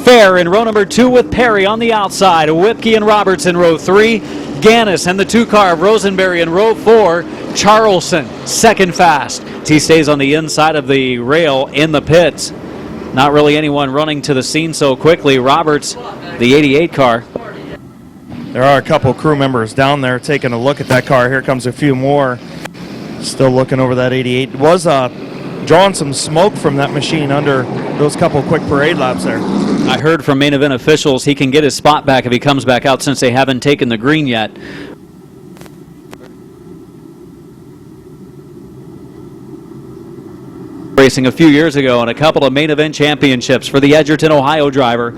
Fair in row number 2 with Perry on the outside. Whipke and Roberts in row 3. Gannis and the 2-car of Rosenberry in row 4. Charleston second fast. He stays on the inside of the rail in the pits. Not really anyone running to the scene so quickly. Roberts, the 88 car. There are a couple crew members down there taking a look at that car. Here comes a few more. Still looking over that 88. Was drawing some smoke from that machine under those couple quick parade laps there. I heard from main event officials he can get his spot back if he comes back out since they haven't taken the green yet. Racing a few years ago and a couple of main event championships for the Edgerton, Ohio driver.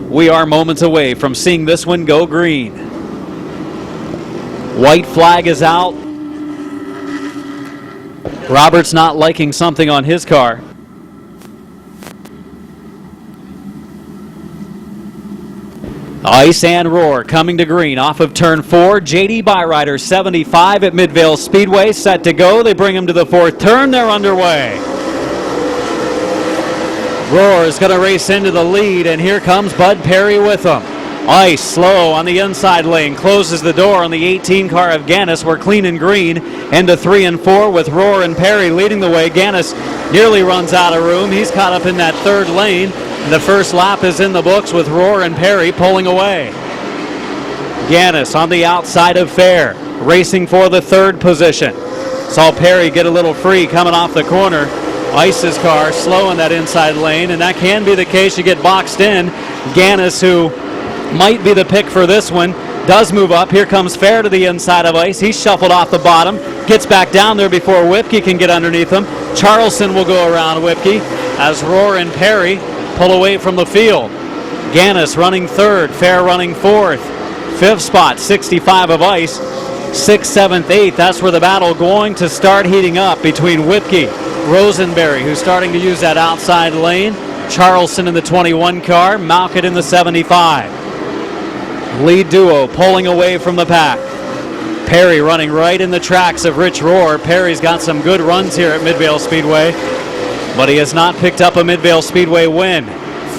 We are moments away from seeing this one go green. White flag is out. Roberts not liking something on his car. Ice and Roar coming to green off of turn 4. JD Byrider 75 at Midvale Speedway, set to go. They bring him to the 4th turn. They're underway. Roar is going to race into the lead, and here comes Bud Perry with him. Ice slow on the inside lane, closes the door on the 18 car of Gannis. We're clean and green into 3 and 4 with Roar and Perry leading the way. Gannis nearly runs out of room. He's caught up in that 3rd lane. The first lap is in the books with Roar and Perry pulling away. Gannis on the outside of Fair, racing for the 3rd position. Saw Perry get a little free coming off the corner. Ice's car slow in that inside lane, and that can be the case. You get boxed in. Gannis, who might be the pick for this one, does move up. Here comes Fair to the inside of Ice. He's shuffled off the bottom, gets back down there before Whipke can get underneath him. Charleston will go around Whipke as Roar and Perry pull away from the field. Gannis running 3rd, Fair running 4th. 5th spot, 65 of Ice. 6th, 7th, 8th. That's where the battle going to start heating up between Whipke, Rosenberry, who's starting to use that outside lane. Charleston in the 21 car, Malkett in the 75. Lead duo pulling away from the pack. Perry running right in the tracks of Rich Roar. Perry's got some good runs here at Midvale Speedway, but he has not picked up a Midvale Speedway win.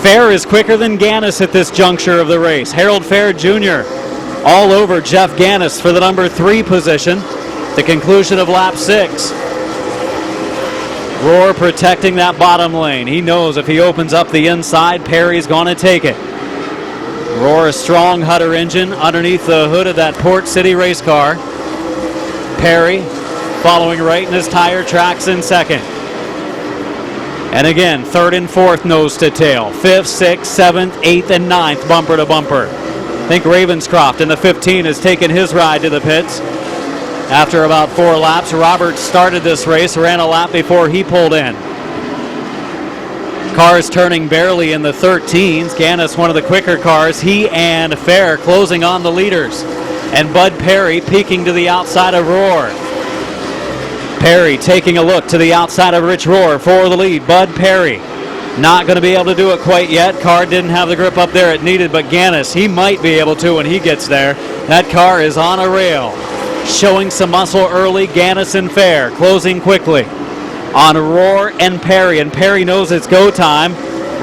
Fair is quicker than Gannis at this juncture of the race. Harold Fair Jr. all over Jeff Gannis for the number 3 position. The conclusion of lap 6. Roar protecting that bottom lane. He knows if he opens up the inside, Perry's going to take it. Roar, a strong Hutter engine underneath the hood of that Port City race car. Perry following right in his tire tracks in 2nd. And again, 3rd and 4th nose to tail. 5th, 6th, 7th, 8th, and 9th bumper to bumper. think Ravenscroft in the 15 has taken his ride to the pits. After about 4 laps, Roberts started this race, ran a lap before he pulled in. Cars turning barely in the 13s. Gannis, one of the quicker cars. He and Fair closing on the leaders. And Bud Perry peeking to the outside of Roar. Perry taking a look to the outside of Rich Roar for the lead. Bud Perry not going to be able to do it quite yet. Car didn't have the grip up there it needed, but Gannis, he might be able to when he gets there. That car is on a rail. Showing some muscle early. Gannis and Fair closing quickly on Roar and Perry knows it's go time.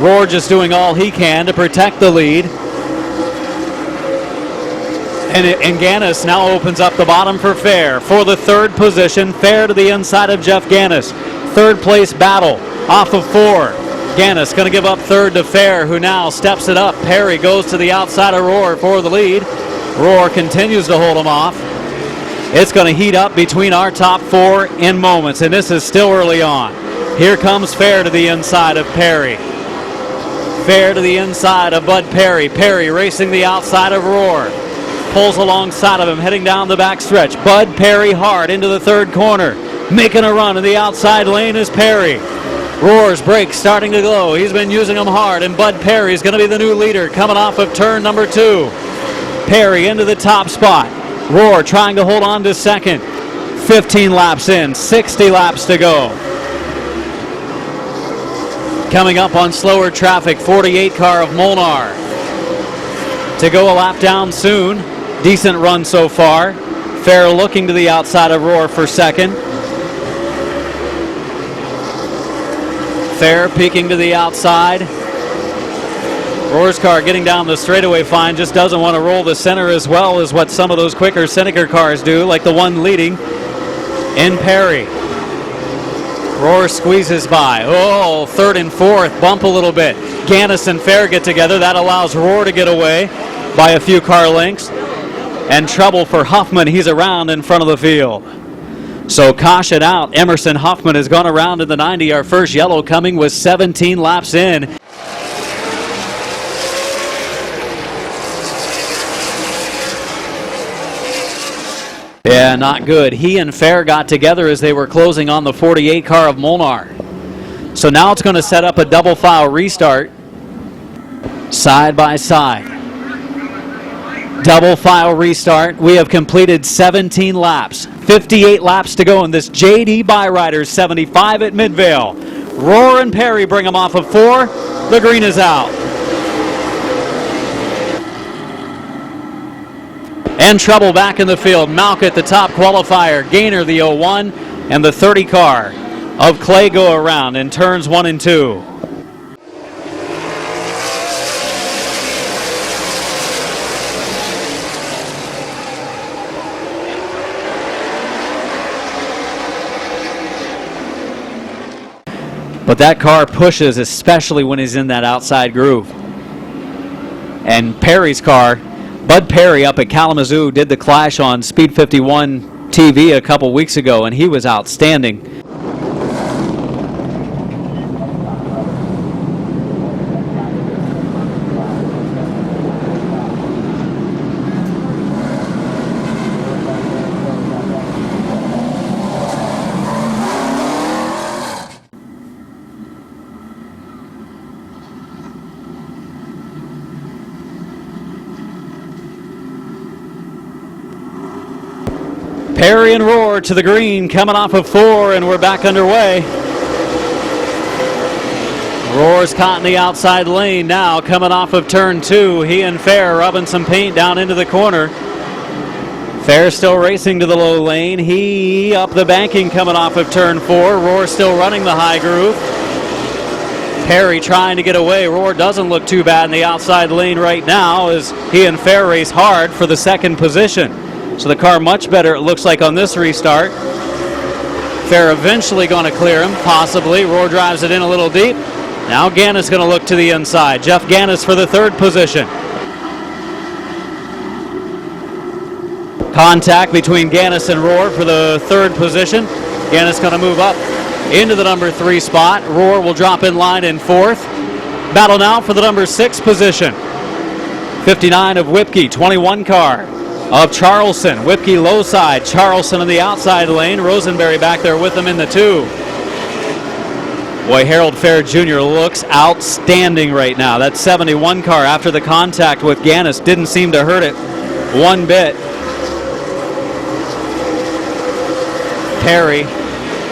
Roar just doing all he can to protect the lead. And Gannis now opens up the bottom for Fair for the 3rd position. Fair to the inside of Jeff Gannis. 3rd place battle off of 4. Gannis going to give up 3rd to Fair, who now steps it up. Perry goes to the outside of Roar for the lead. Roar continues to hold him off. It's going to heat up between our top 4 in moments, and this is still early on. Here comes Fair to the inside of Perry. Fair to the inside of Bud Perry. Perry racing the outside of Roar. Pulls alongside of him, heading down the back stretch. Bud Perry hard into the 3rd corner. Making a run in the outside lane is Perry. Roar's brakes starting to glow. He's been using them hard, and Bud Perry is going to be the new leader coming off of turn number 2. Perry into the top spot. Roar trying to hold on to 2nd. 15 laps in, 60 laps to go. Coming up on slower traffic, 48 car of Molnar to go a lap down soon. Decent run so far. Fair looking to the outside of Roar for 2nd. Fair peeking to the outside. Roar's car getting down the straightaway fine, just doesn't want to roll the center as well as what some of those quicker Seneca cars do, like the one leading in Perry. Roar squeezes by. Oh, 3rd and 4th, bump a little bit. Gannis and Fair get together. That allows Roar to get away by a few car lengths. And trouble for Huffman. He's around in front of the field. So caution out. Emerson Huffman has gone around in the 90. Our first yellow coming with 17 laps in. Yeah, not good. He and Fair got together as they were closing on the 48 car of Molnar. So now it's going to set up a double file restart. Side by side. Double file restart. We have completed 17 laps. 58 laps to go in this JD Byrider 75 at Midvale. Roar and Perry bring them off of 4. The green is out. And trouble back in the field. Malkett the top qualifier. Gainer the 01. And the 30 car of Clay go around in turns 1 and 2. But that car pushes, especially when he's in that outside groove. And Perry's car, Bud Perry up at Kalamazoo, did the Clash on Speed 51 TV a couple weeks ago, and he was outstanding. Perry and Roar to the green, coming off of 4, and we're back underway. Roar's caught in the outside lane now, coming off of turn 2. He and Fair rubbing some paint down into the corner. Fair still racing to the low lane. He up the banking coming off of turn 4. Roar still running the high groove. Perry trying to get away. Roar doesn't look too bad in the outside lane right now as he and Fair race hard for the 2nd position. So the car much better, it looks like, on this restart. Fair eventually going to clear him, possibly. Roar drives it in a little deep. Now Gannis going to look to the inside. Jeff Gannis for the 3rd position. Contact between Gannis and Roar for the 3rd position. Gannis going to move up into the number 3 spot. Roar will drop in line in 4th. Battle now for the number 6 position. 59 of Whipkey, 21 car of Charleston. Whipkey low side, Charleston in the outside lane. Rosenberry back there with them in the 2. Boy, Harold Fair Jr. looks outstanding right now. That 71 car after the contact with Gannis didn't seem to hurt it one bit. Perry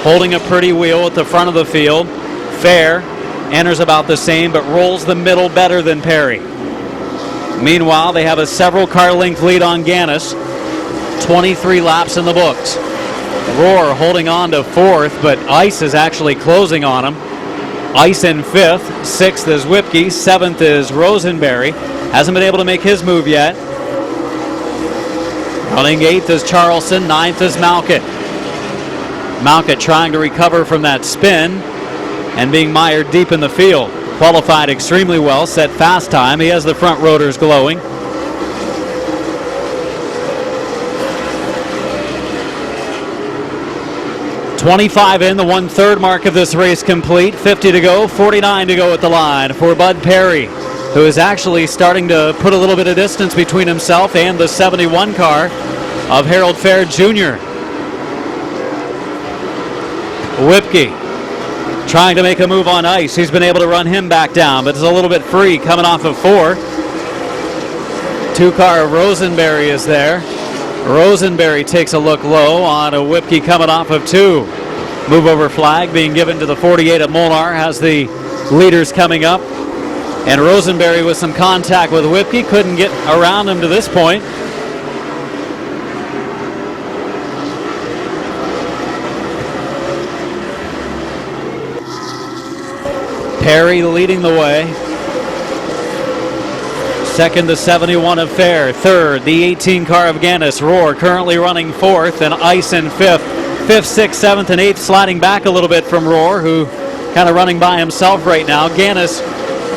holding a pretty wheel at the front of the field. Fair enters about the same, but rolls the middle better than Perry. Meanwhile, they have a several car length lead on Gannis. 23 laps in the books. Roar holding on to 4th, but Ice is actually closing on him. Ice in 5th. 6th is Whipkey. 7th is Rosenberry. Hasn't been able to make his move yet. Running 8th is Charleston. 9th is Malkett. Malkett trying to recover from that spin and being mired deep in the field. Qualified extremely well, set fast time. He has the front rotors glowing. .25 in, the 1/3 mark of this race complete. 50 to go, 49 to go at the line for Bud Perry, who is actually starting to put a little bit of distance between himself and the 71 car of Harold Fair Jr. Whipkey trying to make a move on Ice. He's been able to run him back down, but it's a little bit free coming off of 4. 2 car of Rosenberry is there. Rosenberry takes a look low on a Whipkey coming off of 2. Move over flag being given to the 48 of Molnar, has the leaders coming up. And Rosenberry with some contact with Whipkey, couldn't get around him to this point. Perry leading the way. Second, the 71 of Fair. Third, the 18 car of Gannis. Roar currently running 4th, and Ice in 5th. 5th, 6th, 7th, and 8th sliding back a little bit from Roar, who kind of running by himself right now. Gannis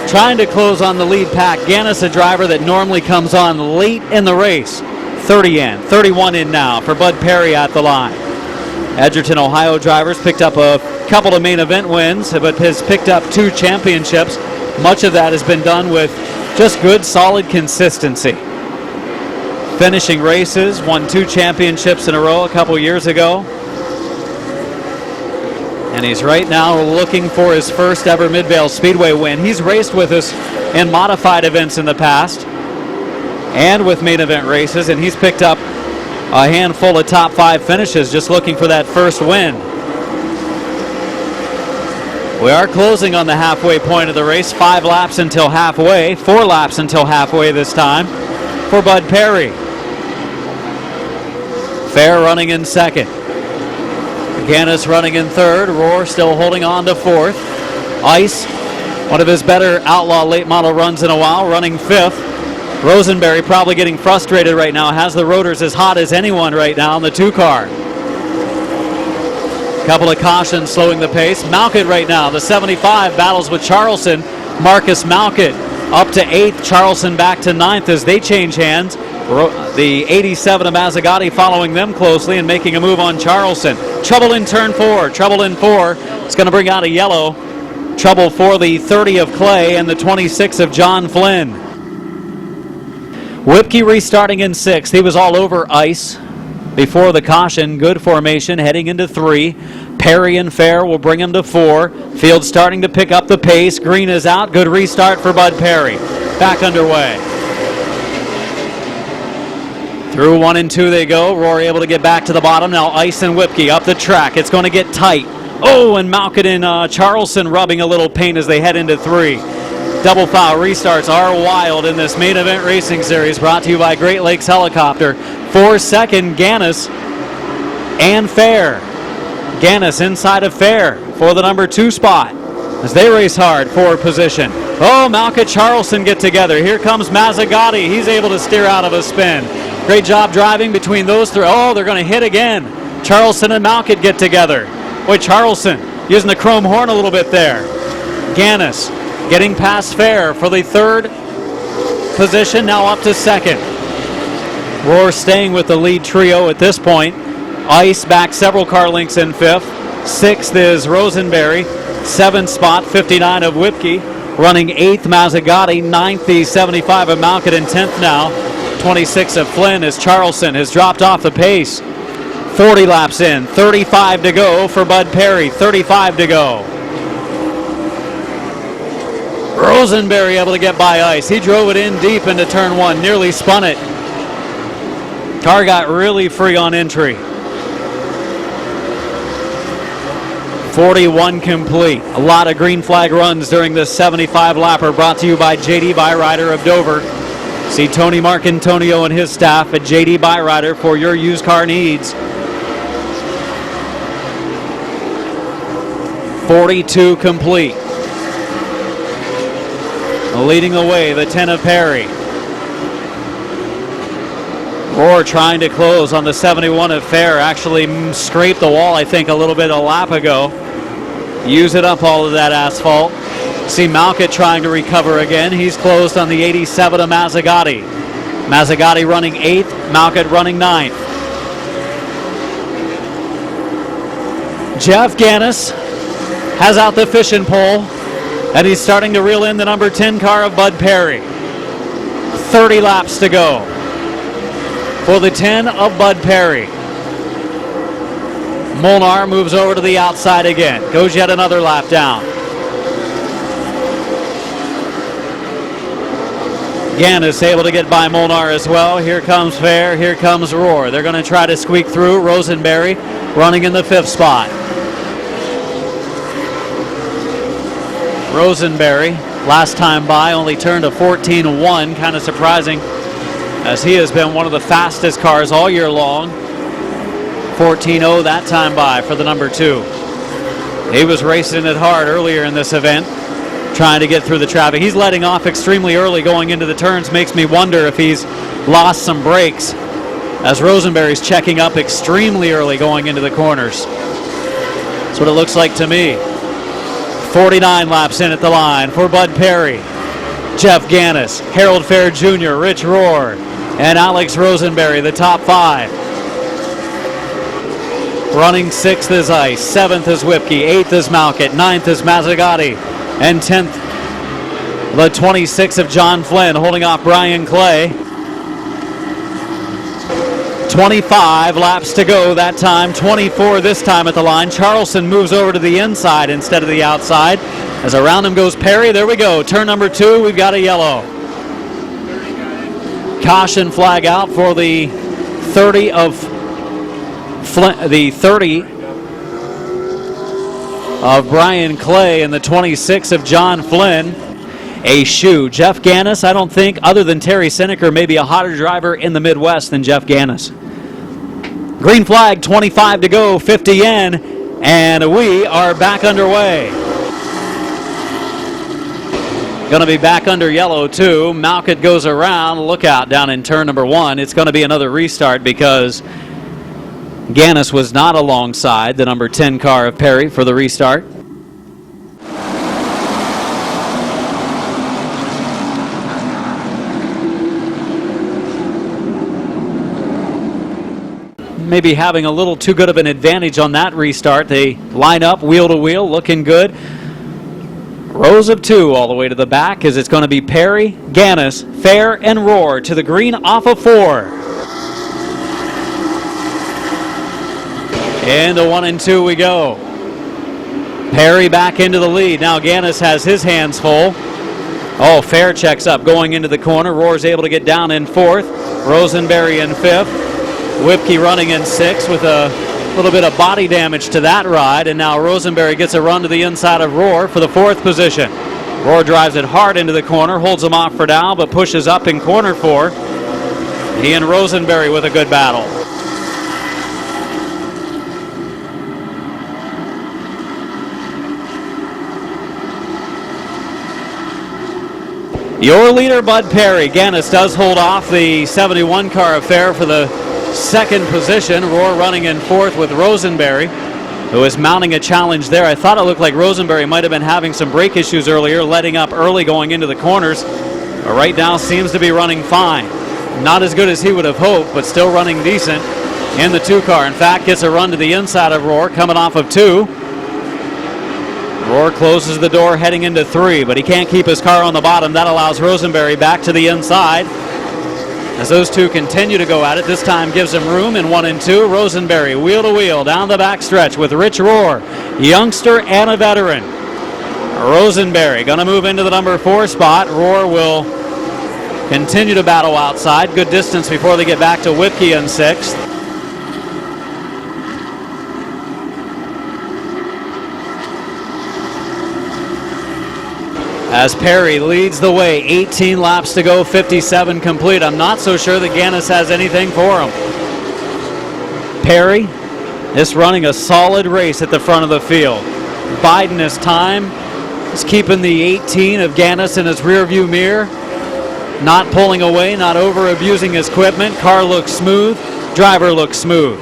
trying to close on the lead pack. Gannis, a driver that normally comes on late in the race. 30 in, 31 in now for Bud Perry at the line. Edgerton, Ohio drivers picked up a couple of main event wins, but has picked up 2 championships. Much of that has been done with just good, solid consistency. Finishing races, won 2 championships in a row a couple years ago. And he's right now looking for his first ever Midvale Speedway win. He's raced with us in modified events in the past and with main event races, and he's picked up a handful of top 5 finishes just looking for that first win. We are closing on the halfway point of the race. 5 laps until halfway. 4 laps until halfway this time for Bud Perry. Fair running in 2nd. Gannis running in 3rd. Roar still holding on to 4th. Ice, one of his better outlaw late model runs in a while, running 5th. Rosenberry probably getting frustrated right now. Has the rotors as hot as anyone right now in the 2 car. Couple of cautions slowing the pace. Malkett right now, the 75 battles with Charleston. Marcus Malkett up to 8th. Charleston back to 9th as they change hands. The 87 of Mazzagatti following them closely and making a move on Charleston. Trouble in turn 4. Trouble in 4. It's going to bring out a yellow. Trouble for the 30 of Clay and the 26 of John Flynn. Whipkey restarting in 6th. He was all over Ice before the caution. Good formation heading into 3. Perry and Fair will bring him to 4. Field starting to pick up the pace. Green is out. Good restart for Bud Perry. Back underway. Through 1 and 2 they go. Roar able to get back to the bottom. Now Ice and Whipkey up the track. It's going to get tight. Oh, and Malkett and Charleston rubbing a little pain as they head into 3. Double foul restarts are wild in this main event racing series, brought to you by Great Lakes Helicopter. 4 second, Gannis and Fair. Gannis inside of Fair for the number 2 spot as they race hard for position. Oh, Malkett, Charleston get together. Here comes Mazzagatti. He's able to steer out of a spin. Great job driving between those 3. Oh, they're going to hit again. Charleston and Malkett get together. Boy, Charleston using the chrome horn a little bit there. Gannis getting past Fair for the 3rd position, now up to 2nd. Roar staying with the lead trio at this point. Ice back several car lengths in 5th. 6th is Rosenberry. 7th spot, 59 of Whipkey. running 8th, Mazzagatti, 9th, the 75 of Malkin, and 10th now, 26 of Flynn, as Charleston has dropped off the pace. 40 laps in, 35 to go for Bud Perry, 35 to go. Rosenberry able to get by ice. He drove it in deep into turn 1, nearly spun it. Car got really free on entry. 41 complete. A lot of green flag runs during this 75 lapper, brought to you by JD Byrider of Dover. See Tony Marcantonio and his staff at JD Byrider for your used car needs. 42 complete. Leading the way, the 10 of Perry. Roar trying to close on the 71 of Fair. Actually scraped the wall, I think, a little bit a lap ago. Use it up all of that asphalt. See Malkit trying to recover again. He's closed on the 87 of Mazzagatti. Mazzagatti running 8th, Malkit running 9th. Jeff Gannis has out the fishing pole, and he's starting to reel in the number 10 car of Bud Perry. 30 laps to go for the 10 of Bud Perry. Molnar moves over to the outside again. Goes yet another lap down. Gannis able to get by Molnar as well. Here comes Fair. Here comes Roar. They're going to try to squeak through. Rosenberry running in the 5th spot. Rosenberry, last time by, only turned a 14.1. Kind of surprising, as he has been one of the fastest cars all year long. 14.0 that time by for the number 2. He was racing it hard earlier in this event, trying to get through the traffic. He's letting off extremely early going into the turns. Makes me wonder if he's lost some brakes, as Rosenberry's checking up extremely early going into the corners. That's what it looks like to me. 49 laps in at the line for Bud Perry, Jeff Gannis, Harold Fair Jr., Rich Roar, and Alex Rosenberry, the top 5. Running 6th is Ice, 7th is Whipke, 8th is Malkit, 9th is Mazzagatti, and 10th, the 26 of John Flynn, holding off Brian Clay. 25 laps to go that time, 24 this time at the line. Charleston moves over to the inside instead of the outside. As around him goes Perry. There we go. Turn number 2, we've got a yellow. Caution flag out for the 30 of Brian Clay and the 26 of John Flynn. A shoe. Jeff Gannis, I don't think, other than Terry Seneker, maybe a hotter driver in the Midwest than Jeff Gannis. Green flag, 25 to go, 50 in, and we are back underway. Going to be back under yellow, too. Malkit goes around. Look out down in turn number 1. It's going to be another restart because Gannis was not alongside the number 10 car of Perry for the restart. Maybe having a little too good of an advantage on that restart. They line up wheel to wheel, looking good. Rows of 2 all the way to the back, as it's going to be Perry, Gannis, Fair, and Roar to the green off of 4. Into 1 and 2 we go. Perry back into the lead. Now Gannis has his hands full. Oh, Fair checks up going into the corner. Roar's able to get down in 4th. Rosenberry in 5th. Whipke running in 6th with a little bit of body damage to that ride. And now Rosenberry gets a run to the inside of Roar for the 4th position. Roar drives it hard into the corner, holds him off for now, but pushes up in corner 4. He and Rosenberry with a good battle. Your leader, Bud Perry. Gannis does hold off the 71 car of Fair for the 2nd position. Roar running in 4th with Rosenberry, who is mounting a challenge there. I thought it looked like Rosenberry might have been having some brake issues earlier, letting up early going into the corners. But right now seems to be running fine. Not as good as he would have hoped, but still running decent in the 2 car. In fact, gets a run to the inside of Roar, coming off of 2. Rohr closes the door heading into 3, but he can't keep his car on the bottom. That allows Rosenberry back to the inside. As those two continue to go at it, this time gives him room in 1 and 2. Rosenberry wheel to wheel down the backstretch with Rich Rohr, youngster and a veteran. Rosenberry going to move into the number 4 spot. Rohr will continue to battle outside. Good distance before they get back to Whipke in 6th. As Perry leads the way, 18 laps to go, 57 complete. I'm not so sure that Ganis has anything for him. Perry is running a solid race at the front of the field. Biden, his time, is keeping the 18 of Ganis in his rearview mirror. Not pulling away, not over-abusing his equipment. Car looks smooth, driver looks smooth.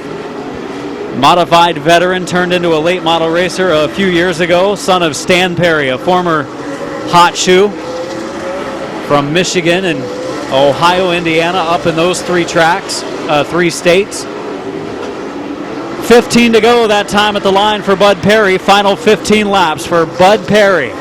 Modified veteran turned into a late model racer a few years ago, son of Stan Perry, a former hot shoe from Michigan and Ohio, Indiana, up in those 3 tracks, 3 states. 15 to go that time at the line for Bud Perry. Final 15 laps for Bud Perry.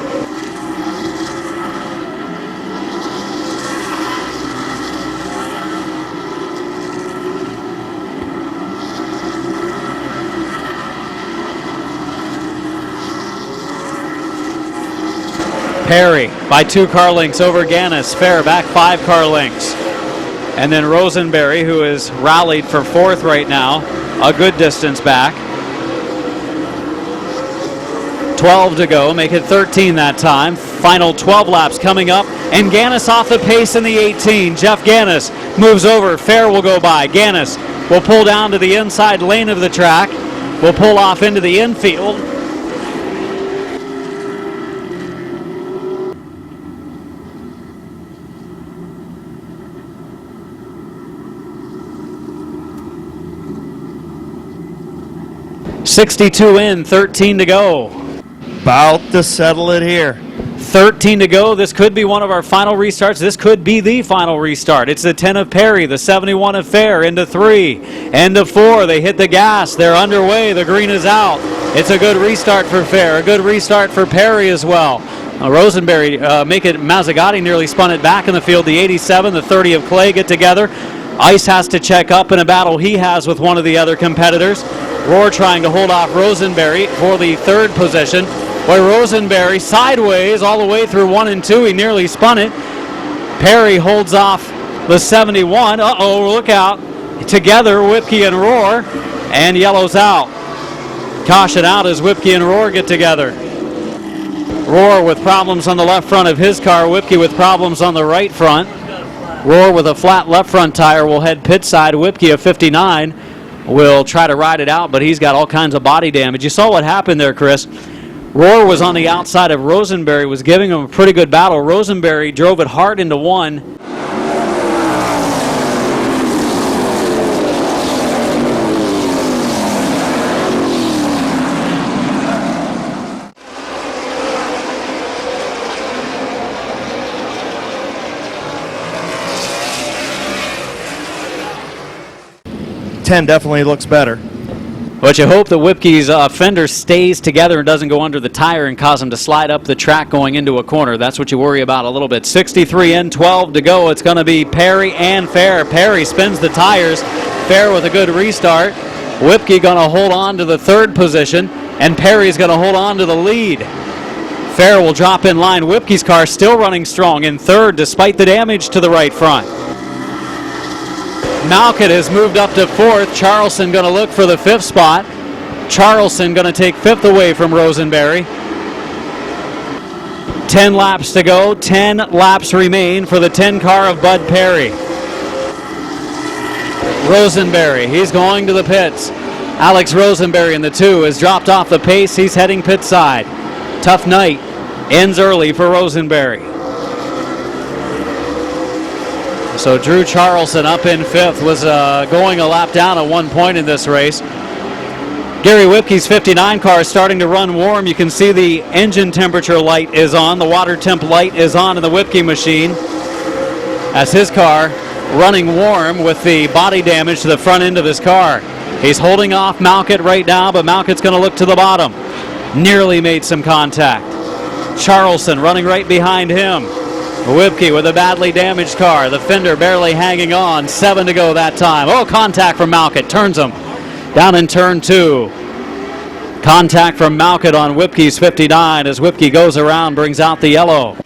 Perry by 2 car lengths over Ganis. Fair back 5 car lengths. And then Rosenberry, who is rallied for 4th right now, a good distance back. 12 to go, make it 13 that time. Final 12 laps coming up, and Ganis off the pace in the 18. Jeff Ganis moves over. Fair will go by. Ganis will pull down to the inside lane of the track. Will pull off into the infield. .62 in, 13 to go. About to settle it here. 13 to go. This could be one of our final restarts. This could be the final restart. It's the 10 of Perry, the 71 of Fair, into 3, into 4. They hit the gas. They're underway. The green is out. It's a good restart for Fair. A good restart for Perry as well. Rosenberry, Mazzagatti nearly spun it back in the field. The 87, the 30 of Clay get together. Ice has to check up in a battle he has with one of the other competitors. Rohr trying to hold off Rosenberry for the 3rd position. Where Rosenberry sideways all the way through 1 and 2. He nearly spun it. Perry holds off the 71. Uh-oh, look out. Together, Whipke and Rohr, and yellows out. Caution out as Whipke and Rohr get together. Rohr with problems on the left front of his car. Whipke with problems on the right front. Rohr with a flat left front tire will head pit side. Whipke, a 59, will try to ride it out, but he's got all kinds of body damage. You saw what happened there, Chris. Rohr was on the outside of Rosenberry, was giving him a pretty good battle. Rosenberry drove it hard into 1. Ten definitely looks better. But you hope that Whipke's fender stays together and doesn't go under the tire and cause him to slide up the track going into a corner. That's what you worry about a little bit. 63 in, 12 to go. It's going to be Perry and Fair. Perry spins the tires. Fair with a good restart. Whipke going to hold on to the 3rd position, and Perry's going to hold on to the lead. Fair will drop in line. Whipke's car still running strong in 3rd despite the damage to the right front. Malkett has moved up to 4th. Charleston going to look for the 5th spot. Charleston going to take 5th away from Rosenberry. 10 laps to go. 10 laps remain for the 10 car of Bud Perry. Rosenberry, he's going to the pits. Alex Rosenberry in the 2 has dropped off the pace. He's heading pit side. Tough night. Ends early for Rosenberry. So Drew Charleston up in 5th, was going a lap down at one point in this race. Gary Whipke's 59 car is starting to run warm. You can see the engine temperature light is on. The water temp light is on in the Whipke machine as his car running warm with the body damage to the front end of his car. He's holding off Malkett right now, but Malkett's going to look to the bottom. nearly made some contact. Charleston running right behind him. Whipke with a badly damaged car. The fender barely hanging on. 7 to go that time. Oh, contact from Malkett. Turns him down in turn 2. Contact from Malkett on Whipke's 59 as Whipke goes around, brings out the yellow.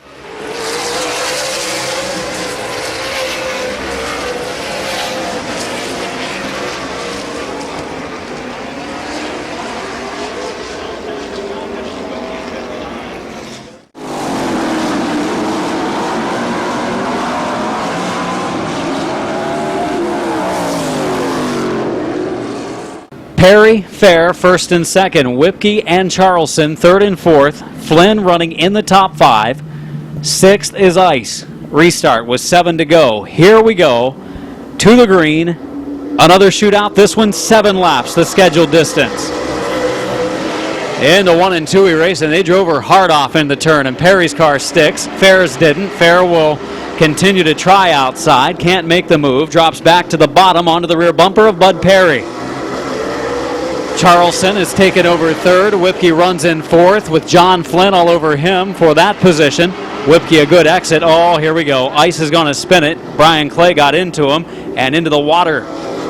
Perry, Fair, first and second. Whipke and Charleston, third and fourth. Flynn running in the top 5. Sixth is Ice. Restart with 7 to go. Here we go to the green. Another shootout. This one 7 laps, the scheduled distance. Into 1 and 2 he raced, and they drove her hard off in the turn, and Perry's car sticks. Fair's didn't. Fair will continue to try outside. Can't make the move. Drops back to the bottom onto the rear bumper of Bud Perry. Charleston is taken over third. Whipke runs in fourth with John Flynn all over him for that position. Whipke a good exit. Oh, here we go. Ice is going to spin it. Brian Clay got into him and into the water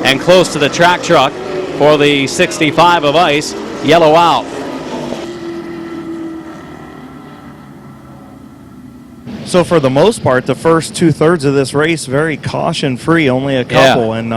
and close to the track truck for the 65 of Ice. Yellow out. So for the most part, the first 2/3 of this race, very caution-free, only a couple. And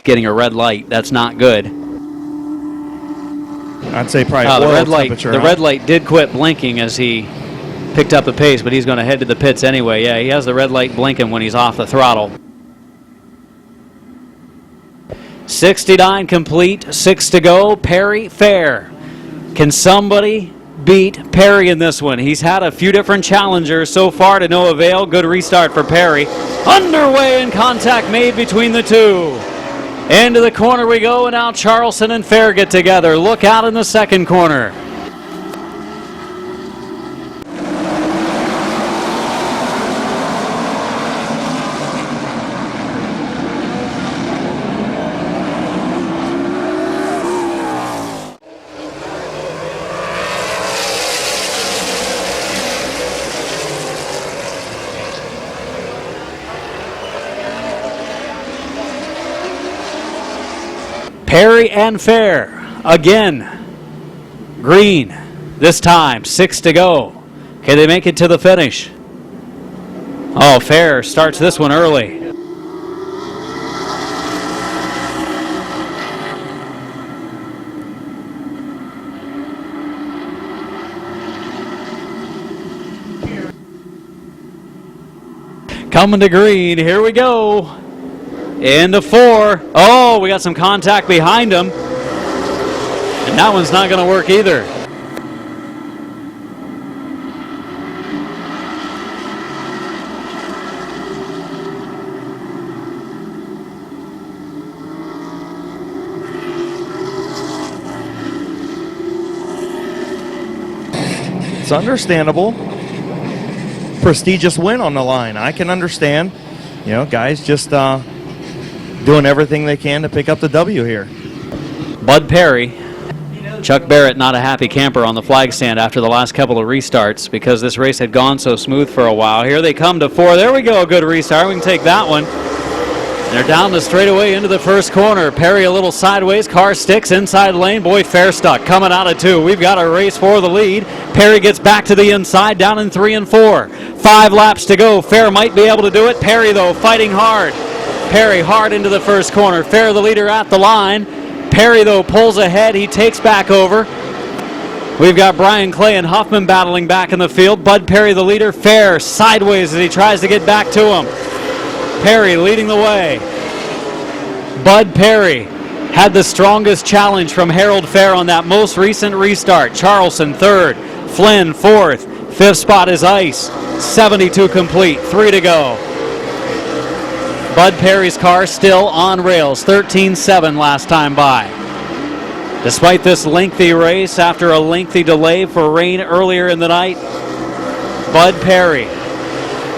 getting a red light. That's not good. I'd say probably the oil red light. temperature, The huh? red light did quit blinking as he picked up the pace, but he's going to head to the pits anyway. Yeah, he has the red light blinking when he's off the throttle. 69 complete, 6 to go. Perry, Fair. Can somebody beat Perry in this one? He's had a few different challengers so far to no avail. Good restart for Perry. Underway and contact made between the two. Into the corner we go, and now Charleston and Fair get together. Look out in the second corner. Perry and Fair again. Green this time, 6 to go. Can they make it to the finish? Oh, Fair starts this one early. Coming to green, here we go. Into 4. Oh, we got some contact behind him. And that one's not going to work either. It's understandable. Prestigious win on the line. I can understand. You know, guys just doing everything they can to pick up the W here. Bud Perry. Chuck Barrett not a happy camper on the flag stand after the last couple of restarts because this race had gone so smooth for a while. Here they come to 4. There we go, a good restart. We can take that one. And they're down the straightaway into the first corner. Perry a little sideways. Car sticks inside lane. Boy, Fair stuck. Coming out of 2. We've got a race for the lead. Perry gets back to the inside, down in 3 and 4. 5 laps to go. Fair might be able to do it. Perry, though, fighting hard. Perry hard into the first corner. Fair the leader at the line. Perry, though, pulls ahead. He takes back over. We've got Brian Clay and Huffman battling back in the field. Bud Perry the leader. Fair sideways as he tries to get back to him. Perry leading the way. Bud Perry had the strongest challenge from Harold Fair on that most recent restart. Charleston third, Flynn fourth, Fifth spot is Ice. 72 complete. 3 to go. Bud Perry's car still on rails. 13.7 last time by. Despite this lengthy race, after a lengthy delay for rain earlier in the night, Bud Perry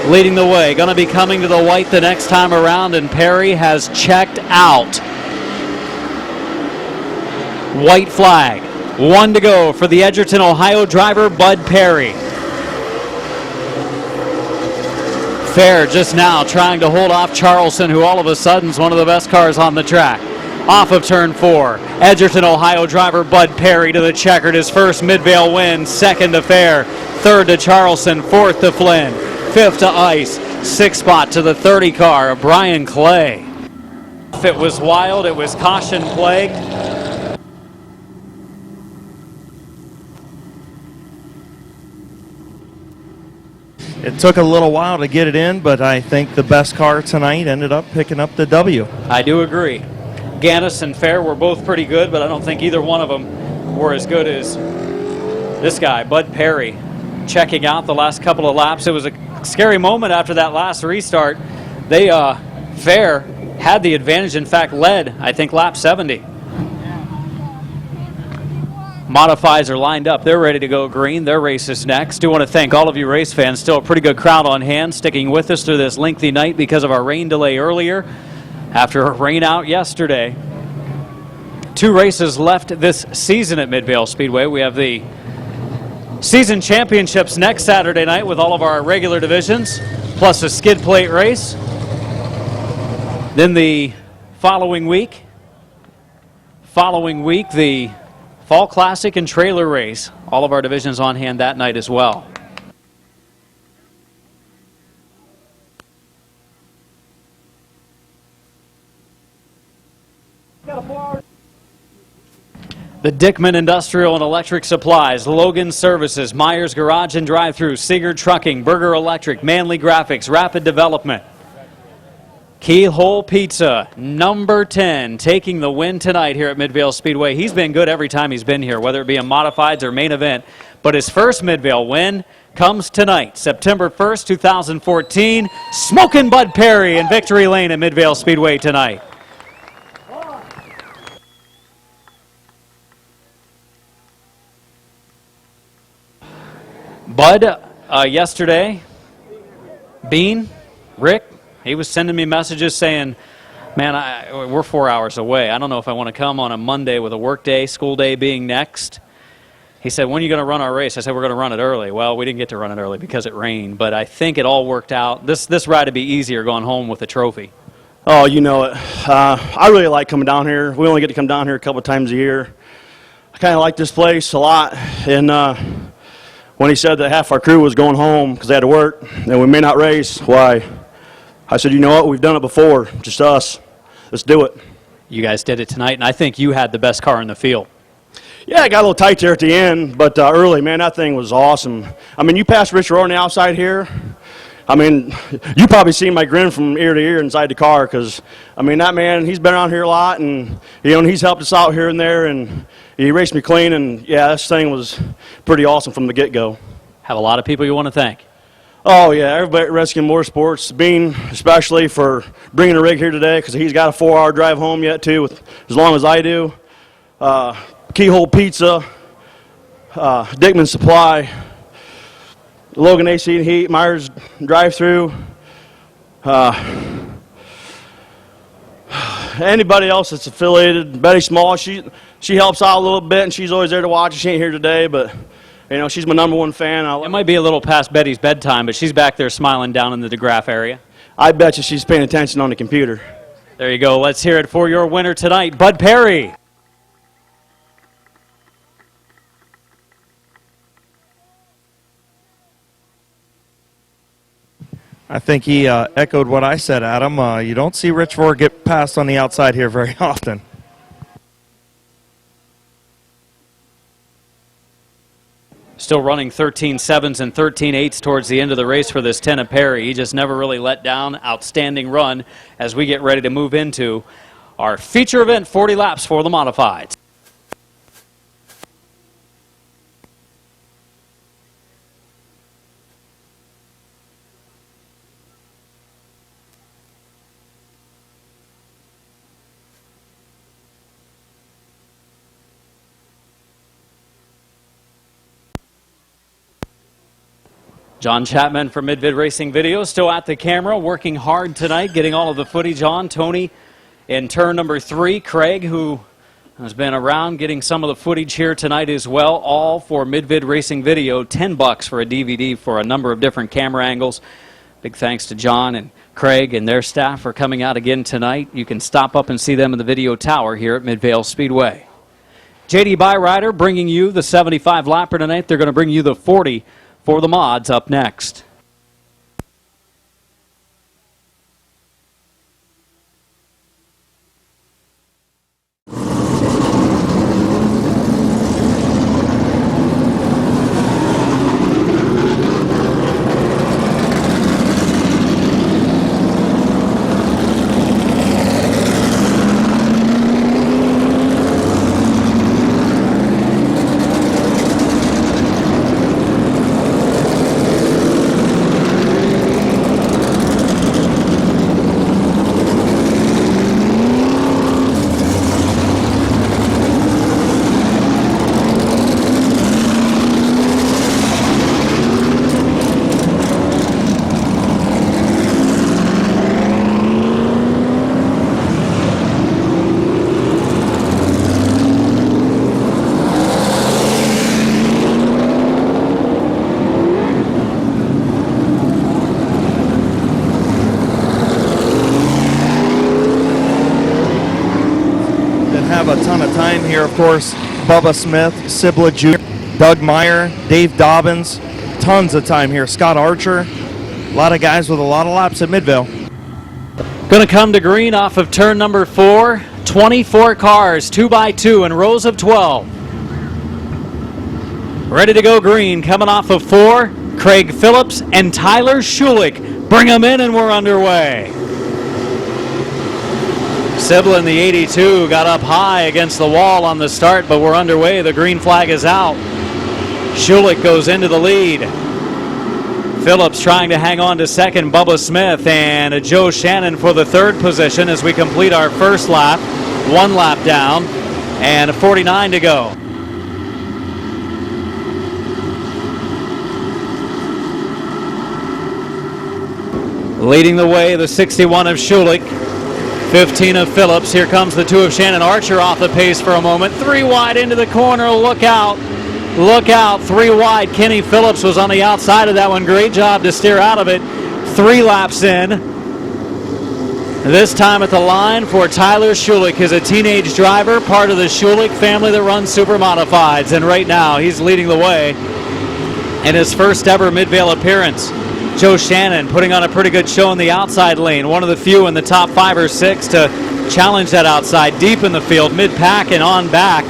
leading the way. Going to be coming to the white the next time around, and Perry has checked out. White flag. 1 to go for the Edgerton, Ohio driver, Bud Perry. Fair just now trying to hold off Charleston, who all of a sudden is one of the best cars on the track. Off of turn 4. Edgerton, Ohio driver Bud Perry to the checkered. His first Midvale win. Second to Fair. Third to Charleston. Fourth to Flynn. Fifth to Ice. Sixth spot to the 30 car of Brian Clay. If it was wild, it was caution plagued. It took a little while to get it in, but I think the best car tonight ended up picking up the W. I do agree. Gannis and Fair were both pretty good, but I don't think either one of them were as good as this guy, Bud Perry, checking out the last couple of laps. It was a scary moment after that last restart. They, Fair had the advantage, in fact led, I think, lap 70. Modifies are lined up. They're ready to go green. Their race is next. Do want to thank all of you race fans. Still a pretty good crowd on hand, sticking with us through this lengthy night because of our rain delay earlier. After a rain out yesterday. 2 races left this season at Midvale Speedway. We have the season championships next Saturday night with all of our regular divisions, plus a skid plate race. Then the following week, the Fall Classic and trailer race. All of our divisions on hand that night as well. The Dickman Industrial and Electric Supplies, Logan Services, Myers Garage and Drive-Thru, Sigurd Trucking, Berger Electric, Manley Graphics, Rapid Development. Keyhole Pizza, number 10, taking the win tonight here at Midvale Speedway. He's been good every time he's been here, whether it be in modifieds or main event. But his first Midvale win comes tonight, September 1st, 2014. Smokin' Bud Perry in Victory Lane at Midvale Speedway tonight. Bud, yesterday, Bean, Rick, he was sending me messages saying, man, we're 4 hours away. I don't know if I want to come on a Monday with a work day, school day being next. He said, when are you going to run our race? I said, we're going to run it early. Well, we didn't get to run it early because it rained, but I think it all worked out. This ride would be easier going home with a trophy. Oh, you know it. I really like coming down here. We only get to come down here a couple times a year. I kind of like this place a lot, and when he said that half our crew was going home because they had to work and we may not race, why? I said, you know what? We've done it before, just us. Let's do it. You guys did it tonight, and I think you had the best car in the field. Yeah, it got a little tight there at the end, but early, man, that thing was awesome. I mean, you passed Rich Rowe on the outside here. I mean, you probably seen my grin from ear to ear inside the car because, I mean, that man, he's been around here a lot, and, you know, and he's helped us out here and there, and he raced me clean, and, yeah, this thing was pretty awesome from the get-go. Have a lot of people you want to thank. Oh, yeah, everybody at Redskins Motorsports, Bean especially for bringing the rig here today because he's got a 4-hour drive home yet, too, with, as long as I do. Keyhole Pizza, Dickman Supply, Logan AC and Heat, Myers Drive-Thru. Anybody else that's affiliated, Betty Small, she helps out a little bit, and she's always there to watch. She ain't here today, but you know she's my #1 fan. It might be a little past Betty's bedtime, but she's back there smiling down in the DeGraff area. I bet you she's paying attention on the computer. There you go. Let's hear it for your winner tonight, Bud Perry. I think he echoed what I said, Adam. You don't see Rich Rohr get passed on the outside here very often. Still running 13.7s and 13.8s towards the end of the race for this 10 of Perry. He just never really let down. Outstanding run as we get ready to move into our feature event, 40 laps for the modifieds. John Chapman from Mid-Vid Racing Video, still at the camera, working hard tonight, getting all of the footage on. Tony in turn number 3. Craig, who has been around, getting some of the footage here tonight as well, all for Mid-Vid Racing Video. $10 for a DVD for a number of different camera angles. Big thanks to John and Craig and their staff for coming out again tonight. You can stop up and see them in the video tower here at Midvale Speedway. JD Byrider bringing you the 75 lapper tonight. They're going to bring you the 40 for the mods up next. Have a ton of time here, of course. Bubba Smith, Sibla Jr., Doug Meyer, Dave Dobbins, tons of time here. Scott Archer, a lot of guys with a lot of laps at Midvale. Going to come to green off of turn number 4. 24 cars, 2x2 in rows of 12. Ready to go green, coming off of 4. Craig Phillips and Tyler Schulich. Bring them in and we're underway. Sibla in the 82 got up high against the wall on the start, but we're underway. The green flag is out. Schulich goes into the lead. Phillips trying to hang on to second. Bubba Smith and Joe Shannon for the 3rd position as we complete our first lap. 1 lap down and 49 to go. Leading the way, the 61 of Schulich. 15 of Phillips. Here comes the 2 of Shannon. Archer off the pace for a moment. 3 wide into the corner. Look out. Look out. 3 wide. Kenny Phillips was on the outside of that one. Great job to steer out of it. 3 laps in. This time at the line for Tyler Schulich, is a teenage driver, part of the Schulich family that runs Super Modifieds. And right now he's leading the way in his first ever Midvale appearance. Joe Shannon putting on a pretty good show in the outside lane. One of the few in the top 5 or 6 to challenge that outside. Deep in the field, mid-pack and on back.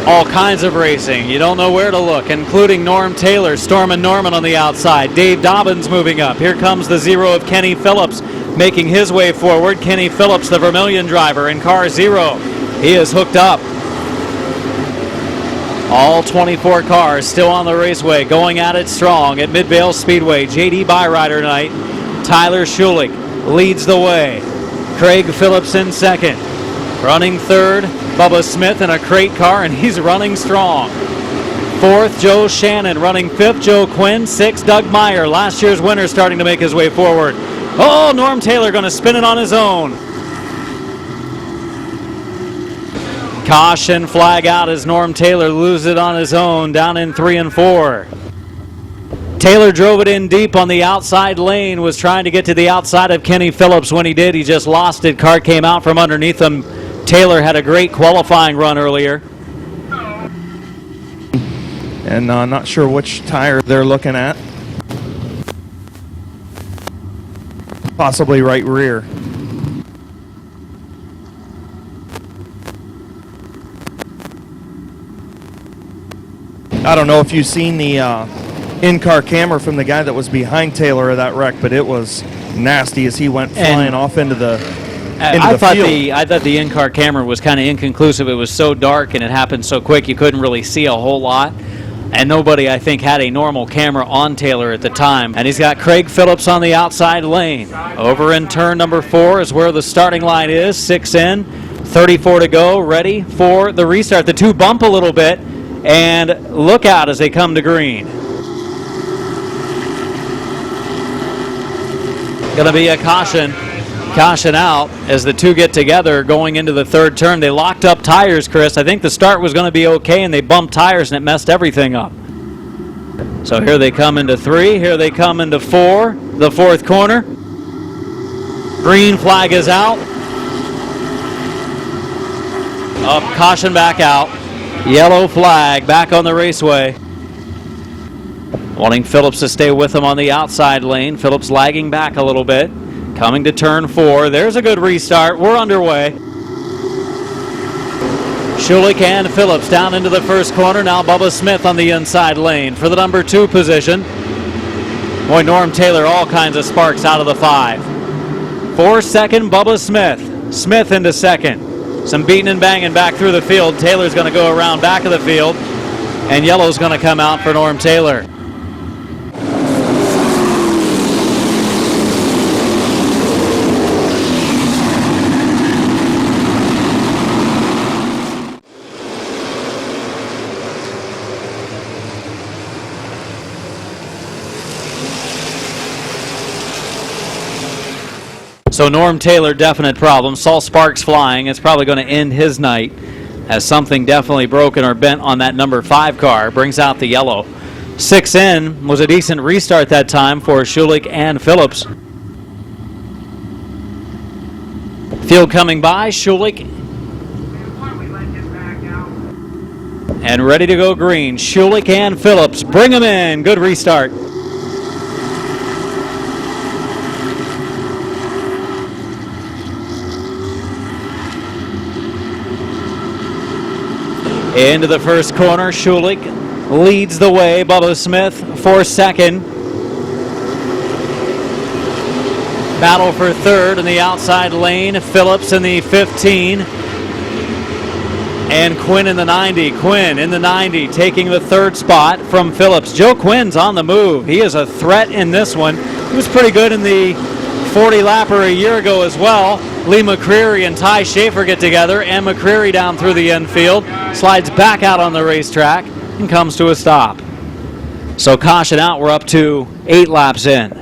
All kinds of racing. You don't know where to look, including Norm Taylor, Storm and Norman on the outside. Dave Dobbins moving up. Here comes the 0 of Kenny Phillips making his way forward. Kenny Phillips, the Vermilion driver, in car 0. He is hooked up. All 24 cars still on the raceway, going at it strong at Midvale Speedway. JD Byrider tonight. Tyler Schulich leads the way. Craig Phillips in 2nd. Running 3rd, Bubba Smith in a crate car, and he's running strong. 4th, Joe Shannon. Running 5th, Joe Quinn. 6th, Doug Meyer. Last year's winner starting to make his way forward. Oh, Norm Taylor going to spin it on his own. Caution flag out as Norm Taylor loses it on his own down in 3 and 4. Taylor drove it in deep on the outside lane, was trying to get to the outside of Kenny Phillips. When he did, he just lost it. Car came out from underneath him. Taylor had a great qualifying run earlier. And not sure which tire they're looking at. Possibly right rear. I don't know if you've seen the in-car camera from the guy that was behind Taylor of that wreck, but it was nasty as he went flying off into the I thought the in-car camera was kind of inconclusive. It was so dark and it happened so quick you couldn't really see a whole lot. And nobody, I think, had a normal camera on Taylor at the time. And he's got Craig Phillips on the outside lane. Over in turn number 4 is where the starting line is. 6 in, 34 to go, ready for the restart. The 2 bump a little bit, and look out as they come to green. Going to be a caution. Caution out as the two get together going into the third turn. They locked up tires, Chris. I think the start was going to be okay, and they bumped tires, and it messed everything up. So here they come into 3. Here they come into 4. The fourth corner. Green flag is out. Up, caution back out. Yellow flag back on the raceway. Wanting Phillips to stay with him on the outside lane. Phillips lagging back a little bit. Coming to turn 4. There's a good restart. We're underway. Schulich and Phillips down into the first corner. Now Bubba Smith on the inside lane for the number 2 position. Boy, Norm Taylor, all kinds of sparks out of the 5. 4-second, Bubba Smith. Smith into second. Some beating and banging back through the field. Taylor's going to go around back of the field. And yellow's going to come out for Norm Taylor. So Norm Taylor, definite problem. Saw sparks flying. It's probably going to end his night as something definitely broken or bent on that number 5 car. Brings out the yellow. 6 in was a decent restart that time for Schulich and Phillips. Field coming by. Schulich. And ready to go green. Schulich and Phillips. Bring them in. Good restart. Into the first corner, Schulich leads the way. Bubba Smith for second. Battle for third in the outside lane. Phillips in the 15. And Quinn in the 90. Quinn in the 90 taking the third spot from Phillips. Joe Quinn's on the move. He is a threat in this one. He was pretty good in the 40-lapper a year ago as well. Lee McCreary and Ty Schaefer get together, and McCreary down through the infield, slides back out on the racetrack, and comes to a stop. So caution out, we're up to 8 laps in.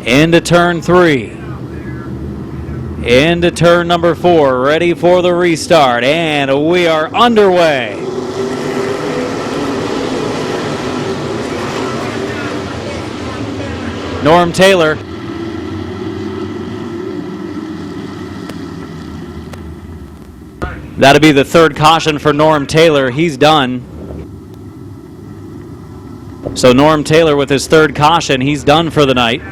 Into turn 3. Into turn number 4. Ready for the restart. And we are underway. Norm Taylor. That'll be the third caution for Norm Taylor. He's done. So Norm Taylor with his third caution, he's done for the night.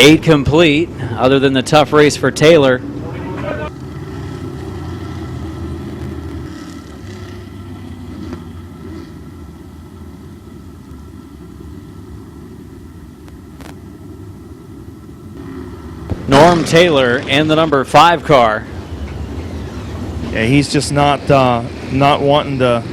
Eight complete, other than the tough race for Taylor. Norm Taylor in the number 5 car. Yeah, he's just not wanting to.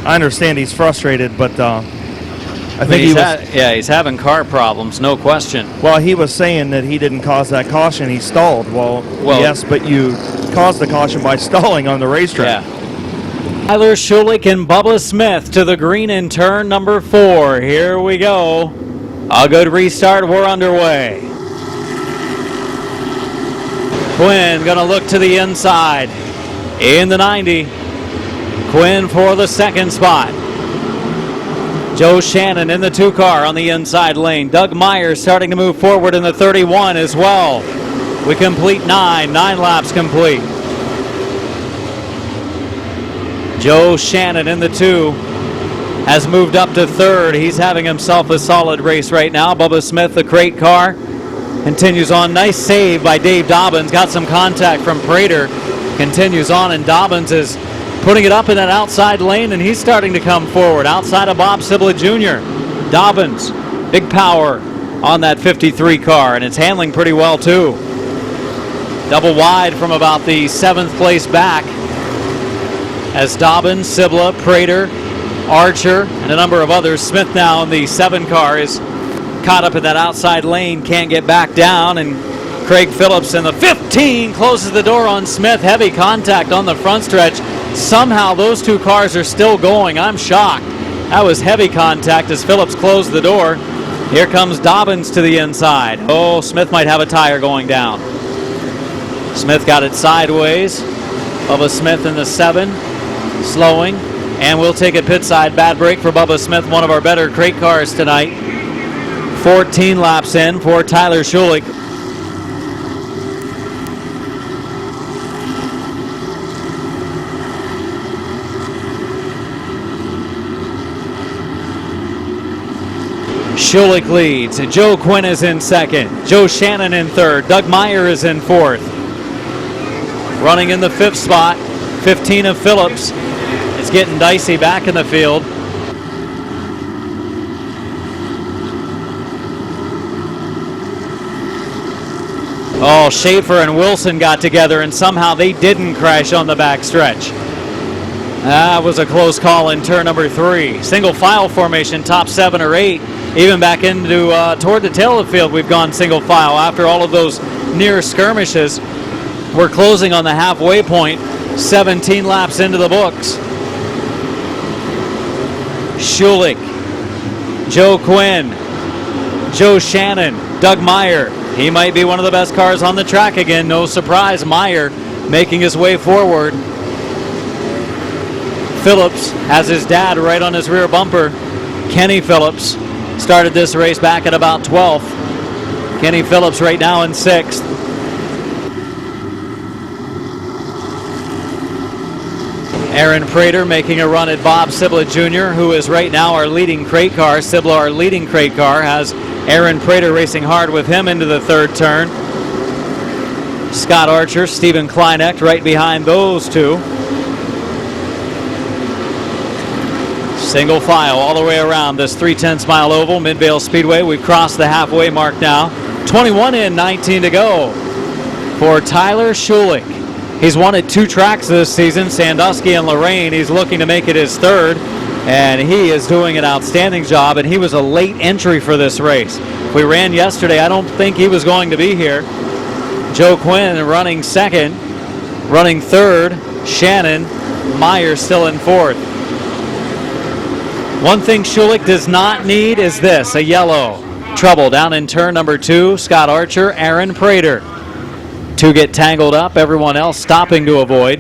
I understand he's frustrated, but I think he's having car problems, no question. Well, he was saying that he didn't cause that caution. He stalled. Well, yes, but you caused the caution by stalling on the racetrack. Yeah. Tyler Schulich and Bubba Smith to the green in turn number 4. Here we go. A good restart. We're underway. Quinn going to look to the inside. In the 90. Quinn for the second spot. Joe Shannon in the 2 car on the inside lane. Doug Myers starting to move forward in the 31 as well. We complete 9 laps complete. Joe Shannon in the 2 has moved up to 3rd. He's having himself a solid race right now. Bubba Smith, the crate car, continues on. Nice save by Dave Dobbins. Got some contact from Prater. Continues on, and Dobbins is putting it up in that outside lane, and he's starting to come forward outside of Bob Siblet Jr. Dobbins, big power on that 53 car, and it's handling pretty well too. Double wide from about the 7th place back as Dobbins, Sibla, Prater, Archer, and a number of others. Smith now in the 7 car is caught up in that outside lane, can't get back down, and Craig Phillips in the 15 closes the door on Smith. Heavy contact on the front stretch. Somehow those 2 cars are still going. I'm shocked. That was heavy contact as Phillips closed the door. Here comes Dobbins to the inside. Oh, Smith might have a tire going down. Smith got it sideways. Bubba Smith in the 7, slowing. And we'll take a pit side bad break for Bubba Smith, one of our better crate cars tonight. 14 laps in for Tyler Schulich. Schulich leads. Joe Quinn is in 2nd. Joe Shannon in 3rd. Doug Meyer is in 4th. Running in the 5th spot, 15 of Phillips. It's getting dicey back in the field. Oh, Schaefer and Wilson got together, and somehow they didn't crash on the back stretch. That was a close call in turn number 3. Single file formation, top 7 or 8. Even back into toward the tail of the field, we've gone single file after all of those near skirmishes. We're closing on the halfway point, 17 laps into the books. Schulich, Joe Quinn, Joe Shannon, Doug Meyer. He might be one of the best cars on the track again. No surprise, Meyer making his way forward. Phillips has his dad right on his rear bumper. Kenny Phillips started this race back at about 12th. Kenny Phillips right now in 6th. Aaron Prater making a run at Bob Siblet Jr., who is right now our leading crate car. Sibla, our leading crate car, has Aaron Prater racing hard with him into the 3rd turn. Scott Archer, Stephen Kleinecht right behind those 2. Single file all the way around this 3/10 mile oval, Midvale Speedway. We've crossed the halfway mark now. 21 in, 19 to go for Tyler Schulich. He's won at 2 tracks this season, Sandusky and Lorraine. He's looking to make it his 3rd, and he is doing an outstanding job, and he was a late entry for this race. If we ran yesterday, I don't think he was going to be here. Joe Quinn running 2nd, running 3rd, Shannon, Meyer still in 4th. One thing Schulich does not need is this, a yellow. Trouble down in turn number 2, Scott Archer, Aaron Prater. 2 get tangled up, everyone else stopping to avoid.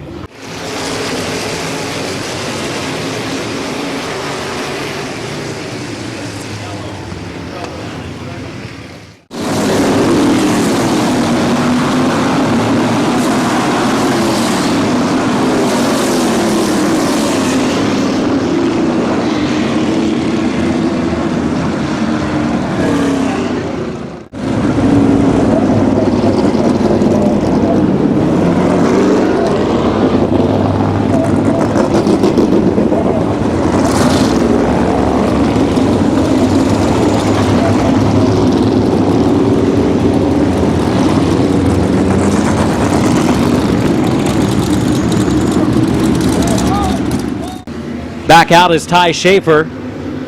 Back out is Ty Schaefer.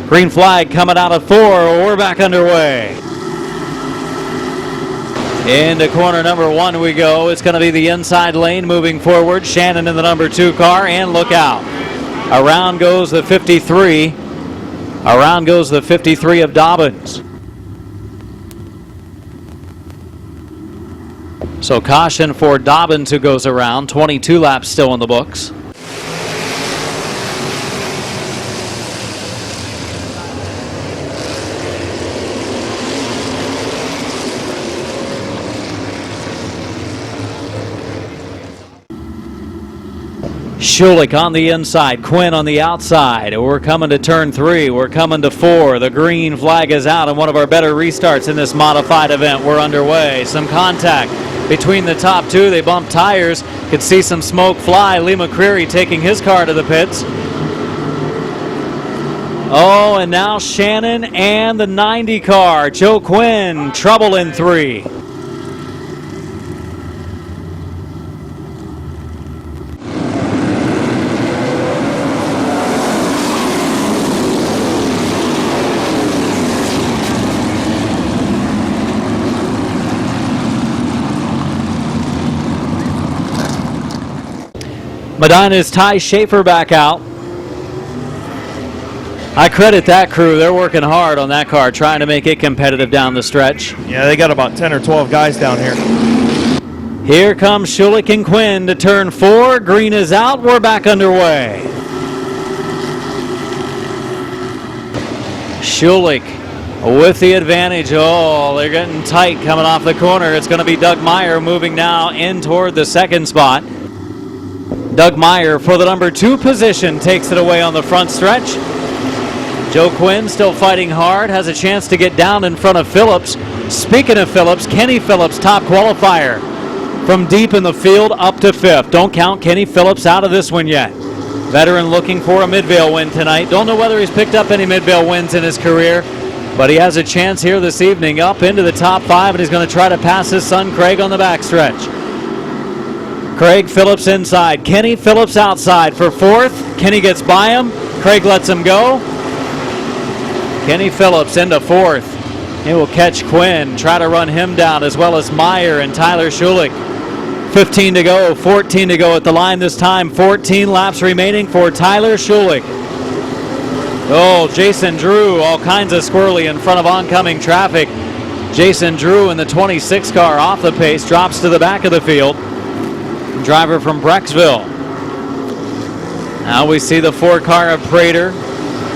Green flag coming out of 4. We're back underway. Into corner number 1 we go. It's going to be the inside lane moving forward. Shannon in the number 2 car, and look out. Around goes the 53. Around goes the 53 of Dobbins. So caution for Dobbins, who goes around. 22 laps still in the books. Schulich on the inside, Quinn on the outside. We're coming to turn 3. We're coming to 4. The green flag is out, and one of our better restarts in this modified event. We're underway. Some contact between the top two. They bumped tires. Could see some smoke fly. Lee McCreary taking his car to the pits. Oh, and now Shannon and the 90 car. Joe Quinn, trouble in 3. Medina's Ty Schaefer back out. I credit that crew. They're working hard on that car, trying to make it competitive down the stretch. Yeah, they got about 10 or 12 guys down here. Here comes Schulich and Quinn to turn 4. Green is out. We're back underway. Schulich with the advantage. Oh, they're getting tight coming off the corner. It's going to be Doug Meyer moving now in toward the second spot. Doug Meyer for the number 2 position takes it away on the front stretch. Joe Quinn still fighting hard, has a chance to get down in front of Phillips. Speaking of Phillips, Kenny Phillips, top qualifier. From deep in the field up to 5th. Don't count Kenny Phillips out of this one yet. Veteran looking for a Midvale win tonight. Don't know whether he's picked up any Midvale wins in his career, but he has a chance here this evening up into the top 5, and he's going to try to pass his son Craig on the backstretch. Craig Phillips inside. Kenny Phillips outside for 4th. Kenny gets by him. Craig lets him go. Kenny Phillips into 4th. He will catch Quinn, try to run him down, as well as Meyer and Tyler Schulich. 15 to go, 14 to go at the line this time. 14 laps remaining for Tyler Schulich. Oh, Jason Drew, all kinds of squirrely in front of oncoming traffic. Jason Drew in the 26 car off the pace, drops to the back of the field. Driver from Brecksville. Now we see the 4 car of Prater,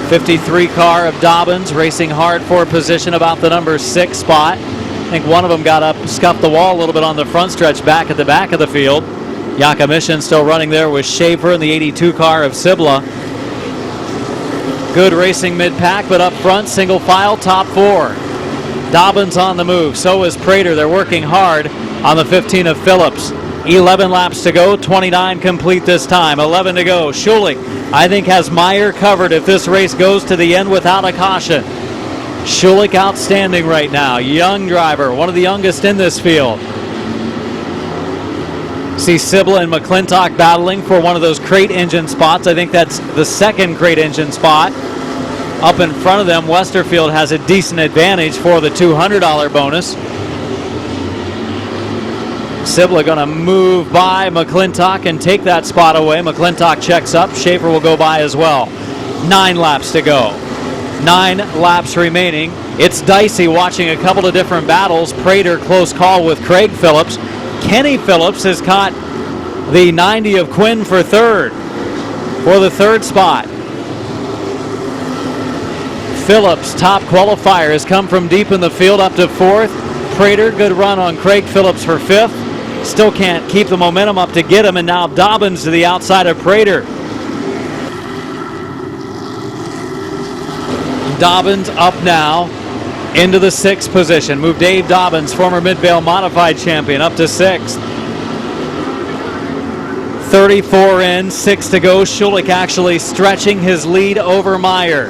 53 car of Dobbins racing hard for position about the number 6 spot. I think one of them got up, scuffed the wall a little bit on the front stretch back at the back of the field. Yakimishin still running there with Schaefer in the 82 car of Sibla. Good racing mid-pack, but up front, single file, top 4. Dobbins on the move, so is Prater. They're working hard on the 15 of Phillips. 11 laps to go, 29 complete this time. 11 to go. Schulich, I think, has Meyer covered if this race goes to the end without a caution. Schulich outstanding right now. Young driver, one of the youngest in this field. See Sibla and McClintock battling for one of those crate engine spots. I think that's the second crate engine spot. Up in front of them, Westerfield has a decent advantage for the $200 bonus. Sibla going to move by McClintock and take that spot away. McClintock checks up. Schaefer will go by as well. 9 laps to go. 9 laps remaining. It's dicey watching a couple of different battles. Prater close call with Craig Phillips. Kenny Phillips has caught the 90 of Quinn for 3rd. For the 3rd spot. Phillips, top qualifier, has come from deep in the field up to 4th. Prater, good run on Craig Phillips for 5th. Still can't keep the momentum up to get him, and now Dobbins to the outside of Prater. Dobbins up now into the 6th position. Move Dave Dobbins, former Midvale Modified champion, up to 6th. 34 in, 6 to go. Schulich actually stretching his lead over Meyer.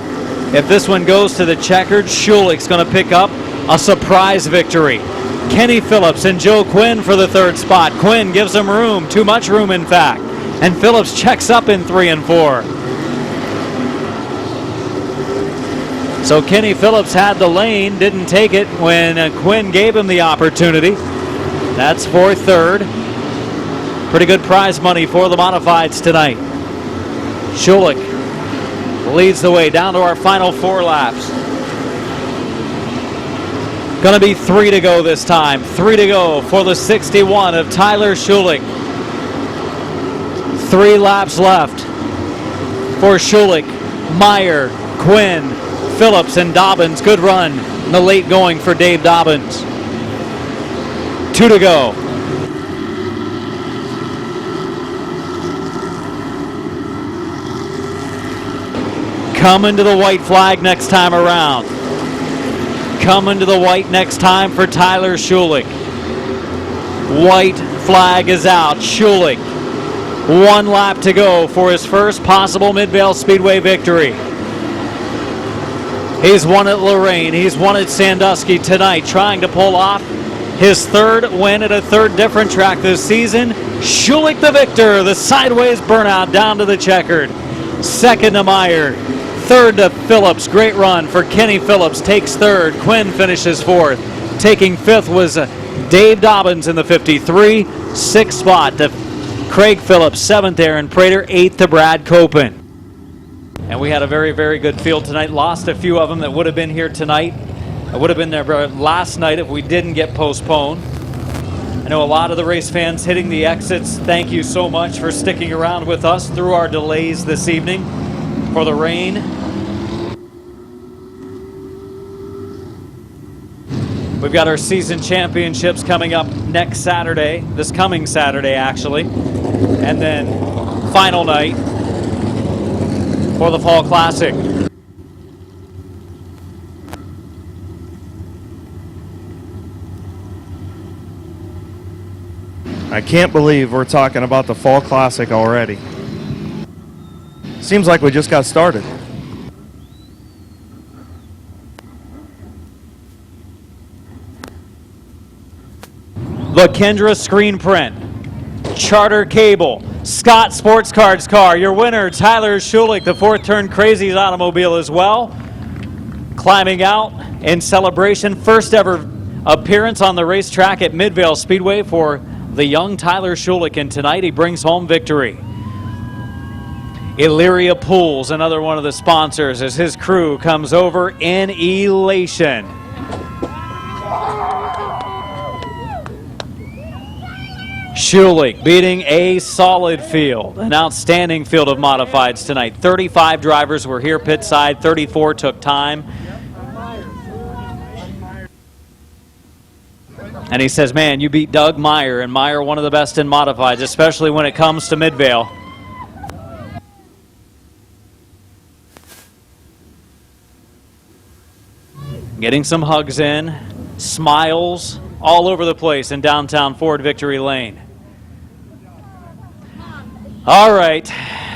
If this one goes to the checkered, Schulich's going to pick up a surprise victory. Kenny Phillips and Joe Quinn for the 3rd spot. Quinn gives him room, too much room in fact. And Phillips checks up in 3 and 4. So Kenny Phillips had the lane, didn't take it when Quinn gave him the opportunity. That's for 3rd. Pretty good prize money for the modifieds tonight. Schulich leads the way down to our final 4 laps. Going to be 3 to go this time. 3 to go for the 61 of Tyler Schulich. 3 laps left for Schulich, Meyer, Quinn, Phillips, and Dobbins. Good run in the late going for Dave Dobbins. 2 to go. Coming to the white flag next time around. Coming to the white next time for Tyler Schulich. White flag is out. Schulich, 1 lap to go for his first possible Midvale Speedway victory. He's won at Lorraine. He's won at Sandusky tonight, trying to pull off his 3rd win at a 3rd different track this season. Schulich the victor. The sideways burnout down to the checkered. 2nd to Meyer. 3rd to Phillips. Great run for Kenny Phillips. Takes 3rd. Quinn finishes 4th. Taking 5th was Dave Dobbins in the 53. 6th spot to Craig Phillips. 7th Aaron Prater. 8th to Brad Copen. And we had a very, very good field tonight. Lost a few of them that would have been here tonight. I would have been there last night if we didn't get postponed. I know a lot of the race fans hitting the exits. Thank you so much for sticking around with us through our delays this evening for the rain. We've got our season championships coming up next Saturday, this coming Saturday actually, and then final night for the Fall Classic. I can't believe we're talking about the Fall Classic already. Seems like we just got started. The Kendra screen print, Charter Cable, Scott Sports Cards car. Your winner, Tyler Schulich, the 4th Turn Crazies automobile as well. Climbing out in celebration. First ever appearance on the racetrack at Midvale Speedway for the young Tyler Schulich, and tonight he brings home victory. Illyria Pools, another one of the sponsors, as his crew comes over in elation. Schulich beating a solid field, an outstanding field of modifieds tonight. 35 drivers were here pit side, 34 took time. And he says, man, you beat Doug Meyer, and Meyer one of the best in modifieds, especially when it comes to Midvale. Getting some hugs in, smiles all over the place in downtown Ford Victory Lane. All right,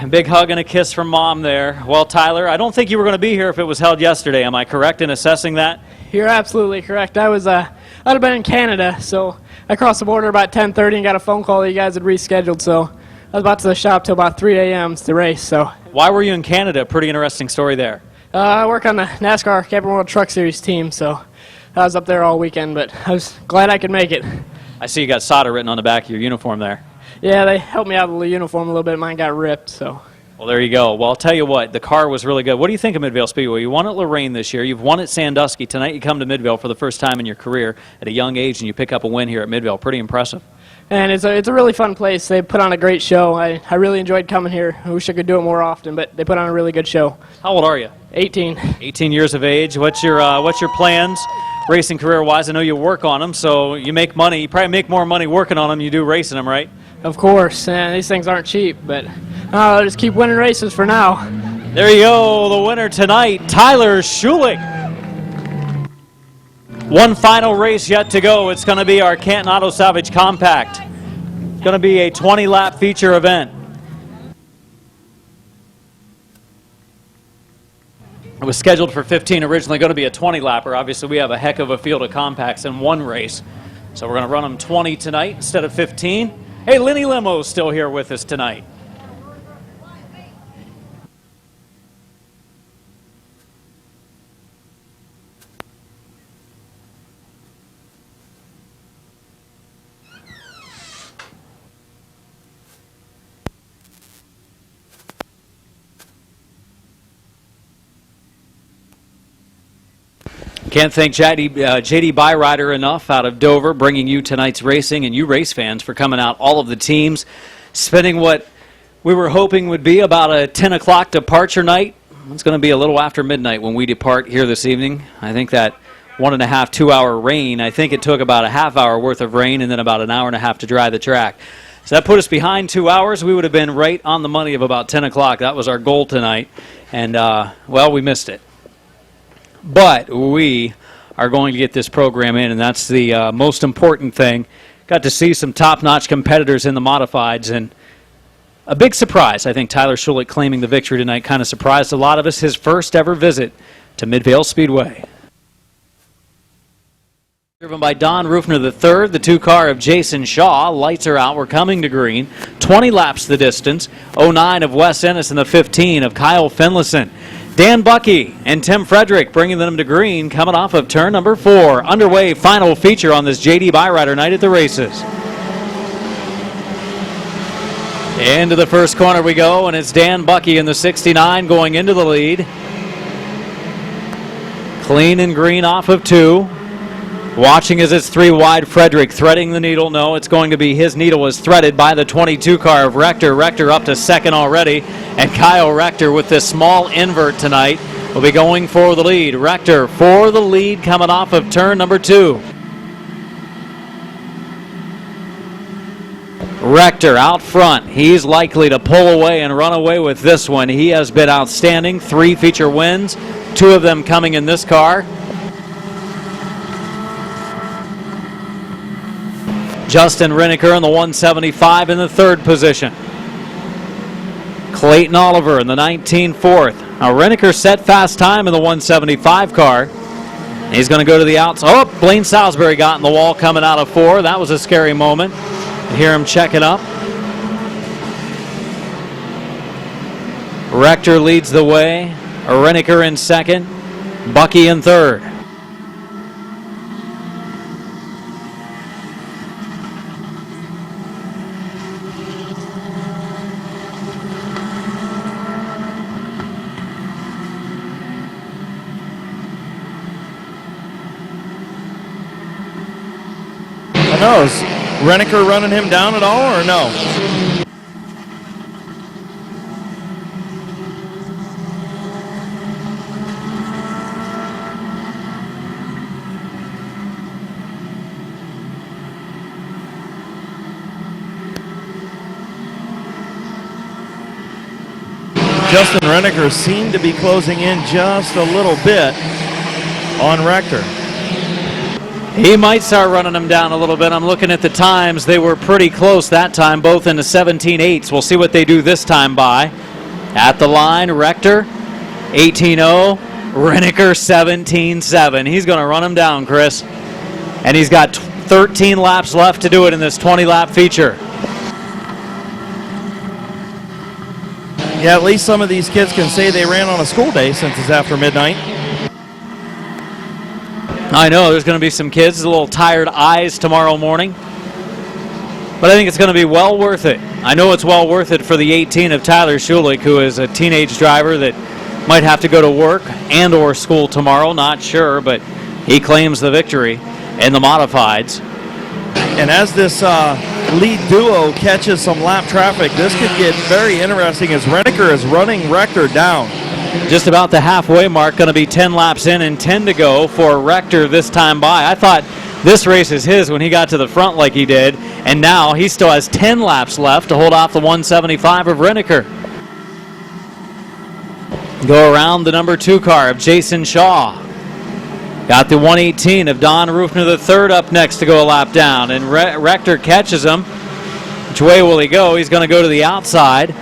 big hug and a kiss from Mom there. Well, Tyler, I don't think you were going to be here if it was held yesterday. Am I correct in assessing that? You're absolutely correct. I'd have been in Canada, so I crossed the border about 10:30 and got a phone call that you guys had rescheduled, so I was about to the shop till about 3 a.m. to race. So why were you in Canada? Pretty interesting story there. I work on the NASCAR Capital World Truck Series team, so I was up there all weekend, but I was glad I could make it. I see you got solder written on the back of your uniform there. Yeah, they helped me out with the uniform a little bit. Mine got ripped, so. Well, there you go. Well, I'll tell you what, the car was really good. What do you think of Midvale Speedway? You won at Lorraine this year. You've won at Sandusky. Tonight you come to Midvale for the first time in your career at a young age, and you pick up a win here at Midvale. Pretty impressive. And it's a really fun place. They put on a great show. I really enjoyed coming here. I wish I could do it more often, but they put on a really good show. How old are you? 18. 18 years of age. What's your plans racing career-wise? I know you work on them, so you make money. You probably make more money working on them than you do racing them, right? Of course. And these things aren't cheap, but I'll just keep winning races for now. There you go. The winner tonight, Tyler Schulich. One final race yet to go. It's going to be our Canton Auto Salvage Compact. It's going to be a 20-lap feature event. It was scheduled for 15, originally going to be a 20-lapper. Obviously, we have a heck of a field of compacts in one race. So we're going to run them 20 tonight instead of 15. Hey, Lenny Limo's still here with us tonight. Can't thank JD Byrider enough out of Dover, bringing you tonight's racing, and you race fans for coming out. All of the teams spending what we were hoping would be about a 10 o'clock departure night. It's going to be a little after midnight when we depart here this evening. I think that 1.5, 2 hour rain, I think it took about a half hour worth of rain and then about an hour and a half to dry the track. So that put us behind 2 hours. We would have been right on the money of about 10 o'clock. That was our goal tonight. And, well, we missed it. But we are going to get this program in, and that's the most important thing, got to see some top-notch competitors in the modifieds, and a big surprise. I think Tyler Schulich claiming the victory tonight kind of surprised a lot of us. His first ever visit to Midvale Speedway. Driven by Don Rufner III, the 2-car of Jason Shaw. Lights are out. We're coming to green. 20 laps the distance. 09 of Wes Ennis and the 15 of Kyle Finlayson. Dan Bucky and Tim Frederick bringing them to green, coming off of turn number 4. Underway, final feature on this JD Byrider night at the races. Into the first corner we go, and it's Dan Bucky in the 69 going into the lead. Clean and green off of 2. Watching as it's 3 wide, Frederick threading the needle. No, it's going to be his needle is threaded by the 22 car of Rector. Rector up to second already, and Kyle Rector with this small invert tonight will be going for the lead. Rector for the lead coming off of turn number 2. Rector out front. He's likely to pull away and run away with this one. He has been outstanding. 3 feature wins, 2 of them coming in this car. Justin Riniker in the 175 in the 3rd position. Clayton Oliver in the 19 4th. Now Riniker set fast time in the 175 car. He's going to go to the outside. Oh, Blaine Salisbury got in the wall coming out of 4. That was a scary moment. You hear him checking up. Rector leads the way. Riniker in 2nd. Bucky in 3rd. No, is Reniker running him down at all, or no? Justin Reniker seemed to be closing in just a little bit on Rector. He might start running them down a little bit. I'm looking at the times. They were pretty close that time, both in the 17.8s. We'll see what they do this time by. At the line, Rector, 18.0. Riniker, 17.7. He's going to run him down, Chris. And he's got 13 laps left to do it in this 20-lap feature. Yeah, at least some of these kids can say they ran on a school day since it's after midnight. I know there's going to be some kids with a little tired eyes tomorrow morning, but I think it's going to be well worth it. I know it's well worth it for the 18 of Tyler Schulich, who is a teenage driver that might have to go to work and or school tomorrow, not sure, but he claims the victory in the modifieds. And as this lead duo catches some lap traffic, this could get very interesting as Reniker is running Rector down. Just about the halfway mark, going to be 10 laps in and 10 to go for Rector this time by. I thought this race is his when he got to the front like he did, and now he still has 10 laps left to hold off the 175 of Riniker. Go around the number 2 car of Jason Shaw. Got the 118 of Don Rufner III up next to go a lap down, and Rector catches him. Which way will he go? He's going to go to the outside.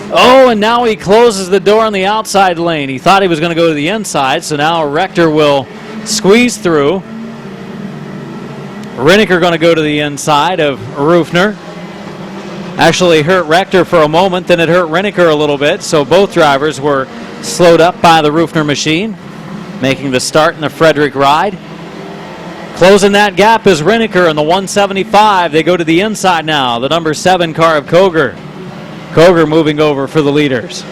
Oh, and now he closes the door on the outside lane. He thought he was going to go to the inside, so now Rector will squeeze through. Riniker going to go to the inside of Rufner. Actually hurt Rector for a moment, then it hurt Riniker a little bit, so both drivers were slowed up by the Rufner machine, making the start in the Frederick ride. Closing that gap is Riniker in the 175. They go to the inside now, the number 7 car of Koger. Koger moving over for the leaders.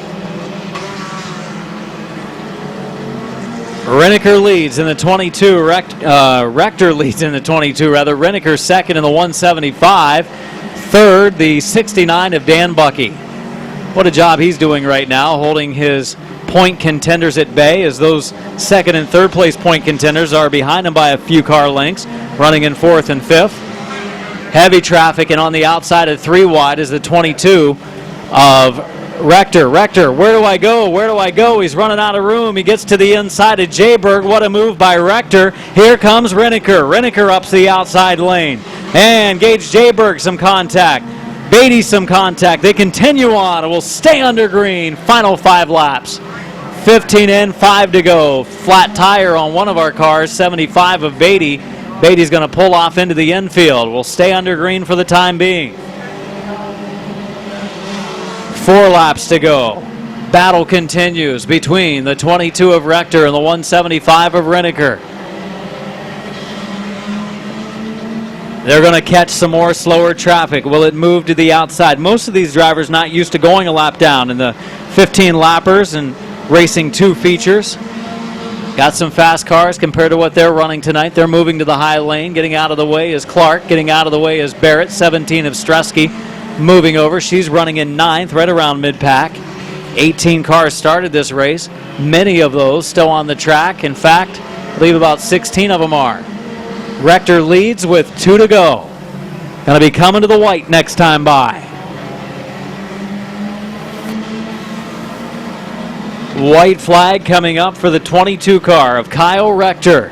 Riniker leads in the 22. Rector leads in the 22, rather. Riniker second in the 175. Third, the 69 of Dan Bucky. What a job he's doing right now, holding his point contenders at bay, as those second and third place point contenders are behind him by a few car lengths, running in 4th and 5th. Heavy traffic, and on the outside of 3 wide is the 22 of Rector, where do I go? Where do I go? He's running out of room. He gets to the inside of Jayberg. What a move by Rector. Here comes Reniker. Reniker up to the outside lane. And Gage Jayberg some contact. Beatty some contact. They continue on and will stay under green. Final 5 laps. 15 in, 5 to go. Flat tire on one of our cars, 75 of Beatty. Beatty's going to pull off into the infield. We'll stay under green for the time being. 4 laps to go. Battle continues between the 22 of Rector and the 175 of Reniker. They're going to catch some more slower traffic. Will it move to the outside? Most of these drivers not used to going a lap down in the 15 lappers and racing 2 features. Got some fast cars compared to what they're running tonight. They're moving to the high lane. Getting out of the way is Clark. Getting out of the way is Barrett. 17 of Stresky moving over. She's running in 9th, right around mid-pack. 18 cars started this race. Many of those still on the track. In fact, I believe about 16 of them are. Rector leads with 2 to go. Going to be coming to the white next time by. White flag coming up for the 22 car of Kyle Rector.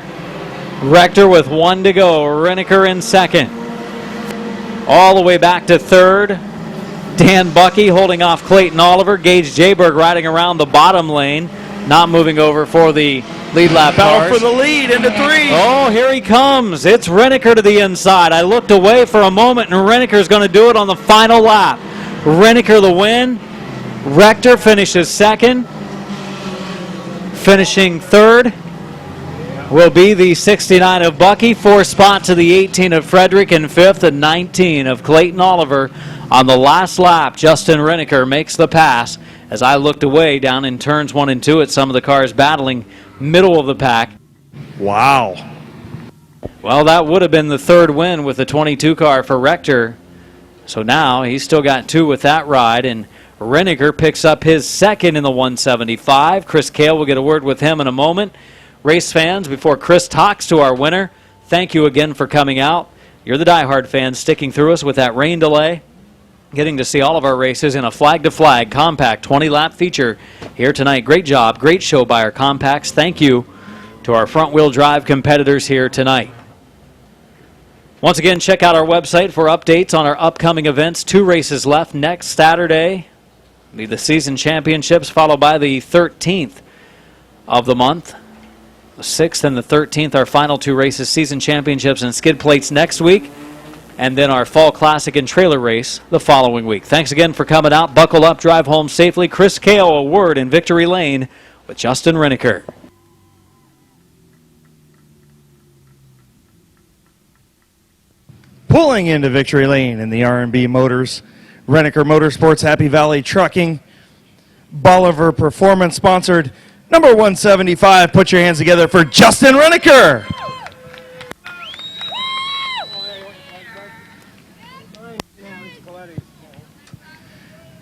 Rector with 1 to go. Reniker in 2nd. All the way back to 3rd. Dan Bucky holding off Clayton Oliver. Gage Jayberg riding around the bottom lane. Not moving over for the lead lap Battle cars. for the lead into 3. Oh, here he comes. It's Reniker to the inside. I looked away for a moment, and Reniker's going to do it on the final lap. Reniker the win. Rector finishes 2nd. Finishing 3rd will be the 69 of Bucky. 4 spot to the 18 of Frederick, and 5th and 19 of Clayton Oliver. On the last lap, Justin Reniker makes the pass. As I looked away down in turns 1 and 2 at some of the cars battling middle of the pack. Wow. Well, that would have been the 3rd win with the 22 car for Rector. So now he's still got 2 with that ride, and Reniker picks up his 2nd in the 175. Chris Cale will get a word with him in a moment. Race fans, before Chris talks to our winner, thank you again for coming out. You're the diehard fans sticking through us with that rain delay. Getting to see all of our races in a flag-to-flag compact 20-lap feature here tonight. Great job, great show by our compacts. Thank you to our front-wheel drive competitors here tonight. Once again, check out our website for updates on our upcoming events. 2 races left next Saturday. Will be the season championships, followed by the 13th of the month. The 6th and the 13th, our final 2 races, season championships and skid plates next week. And then our Fall Classic and trailer race the following week. Thanks again for coming out. Buckle up, drive home safely. Chris Cale, a word in Victory Lane with Justin Reniker. Pulling into Victory Lane in the R&B Motors, Reniker Motorsports, Happy Valley Trucking, Bolivar Performance sponsored, number 175. Put your hands together for Justin Reniker.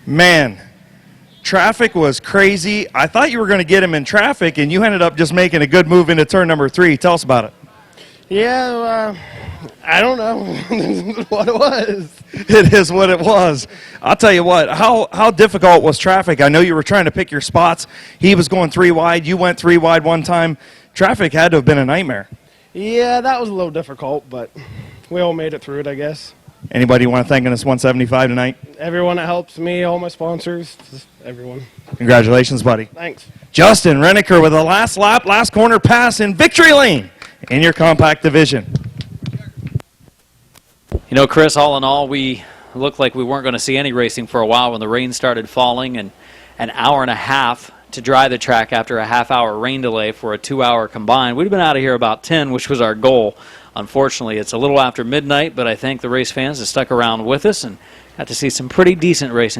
Man, traffic was crazy. I thought you were going to get him in traffic, and you ended up just making a good move into turn number 3. Tell us about it. Yeah, I don't know what it was. It is what it was. I'll tell you what, how difficult was traffic? I know you were trying to pick your spots. He was going 3 wide. You went 3 wide one time. Traffic had to have been a nightmare. Yeah, that was a little difficult, but we all made it through it, I guess. Anybody you want to thank on this 175 tonight? Everyone that helps me, all my sponsors, just everyone. Congratulations, buddy. Thanks. Justin Reniker with a last lap, last corner pass in Victory Lane in your compact division. You know, Chris, all in all, we looked like we weren't going to see any racing for a while when the rain started falling, and an hour and a half to dry the track after a half-hour rain delay for a 2-hour combined. We'd have been out of here about 10, which was our goal. Unfortunately, it's a little after midnight, but I thank the race fans that stuck around with us and got to see some pretty decent racing.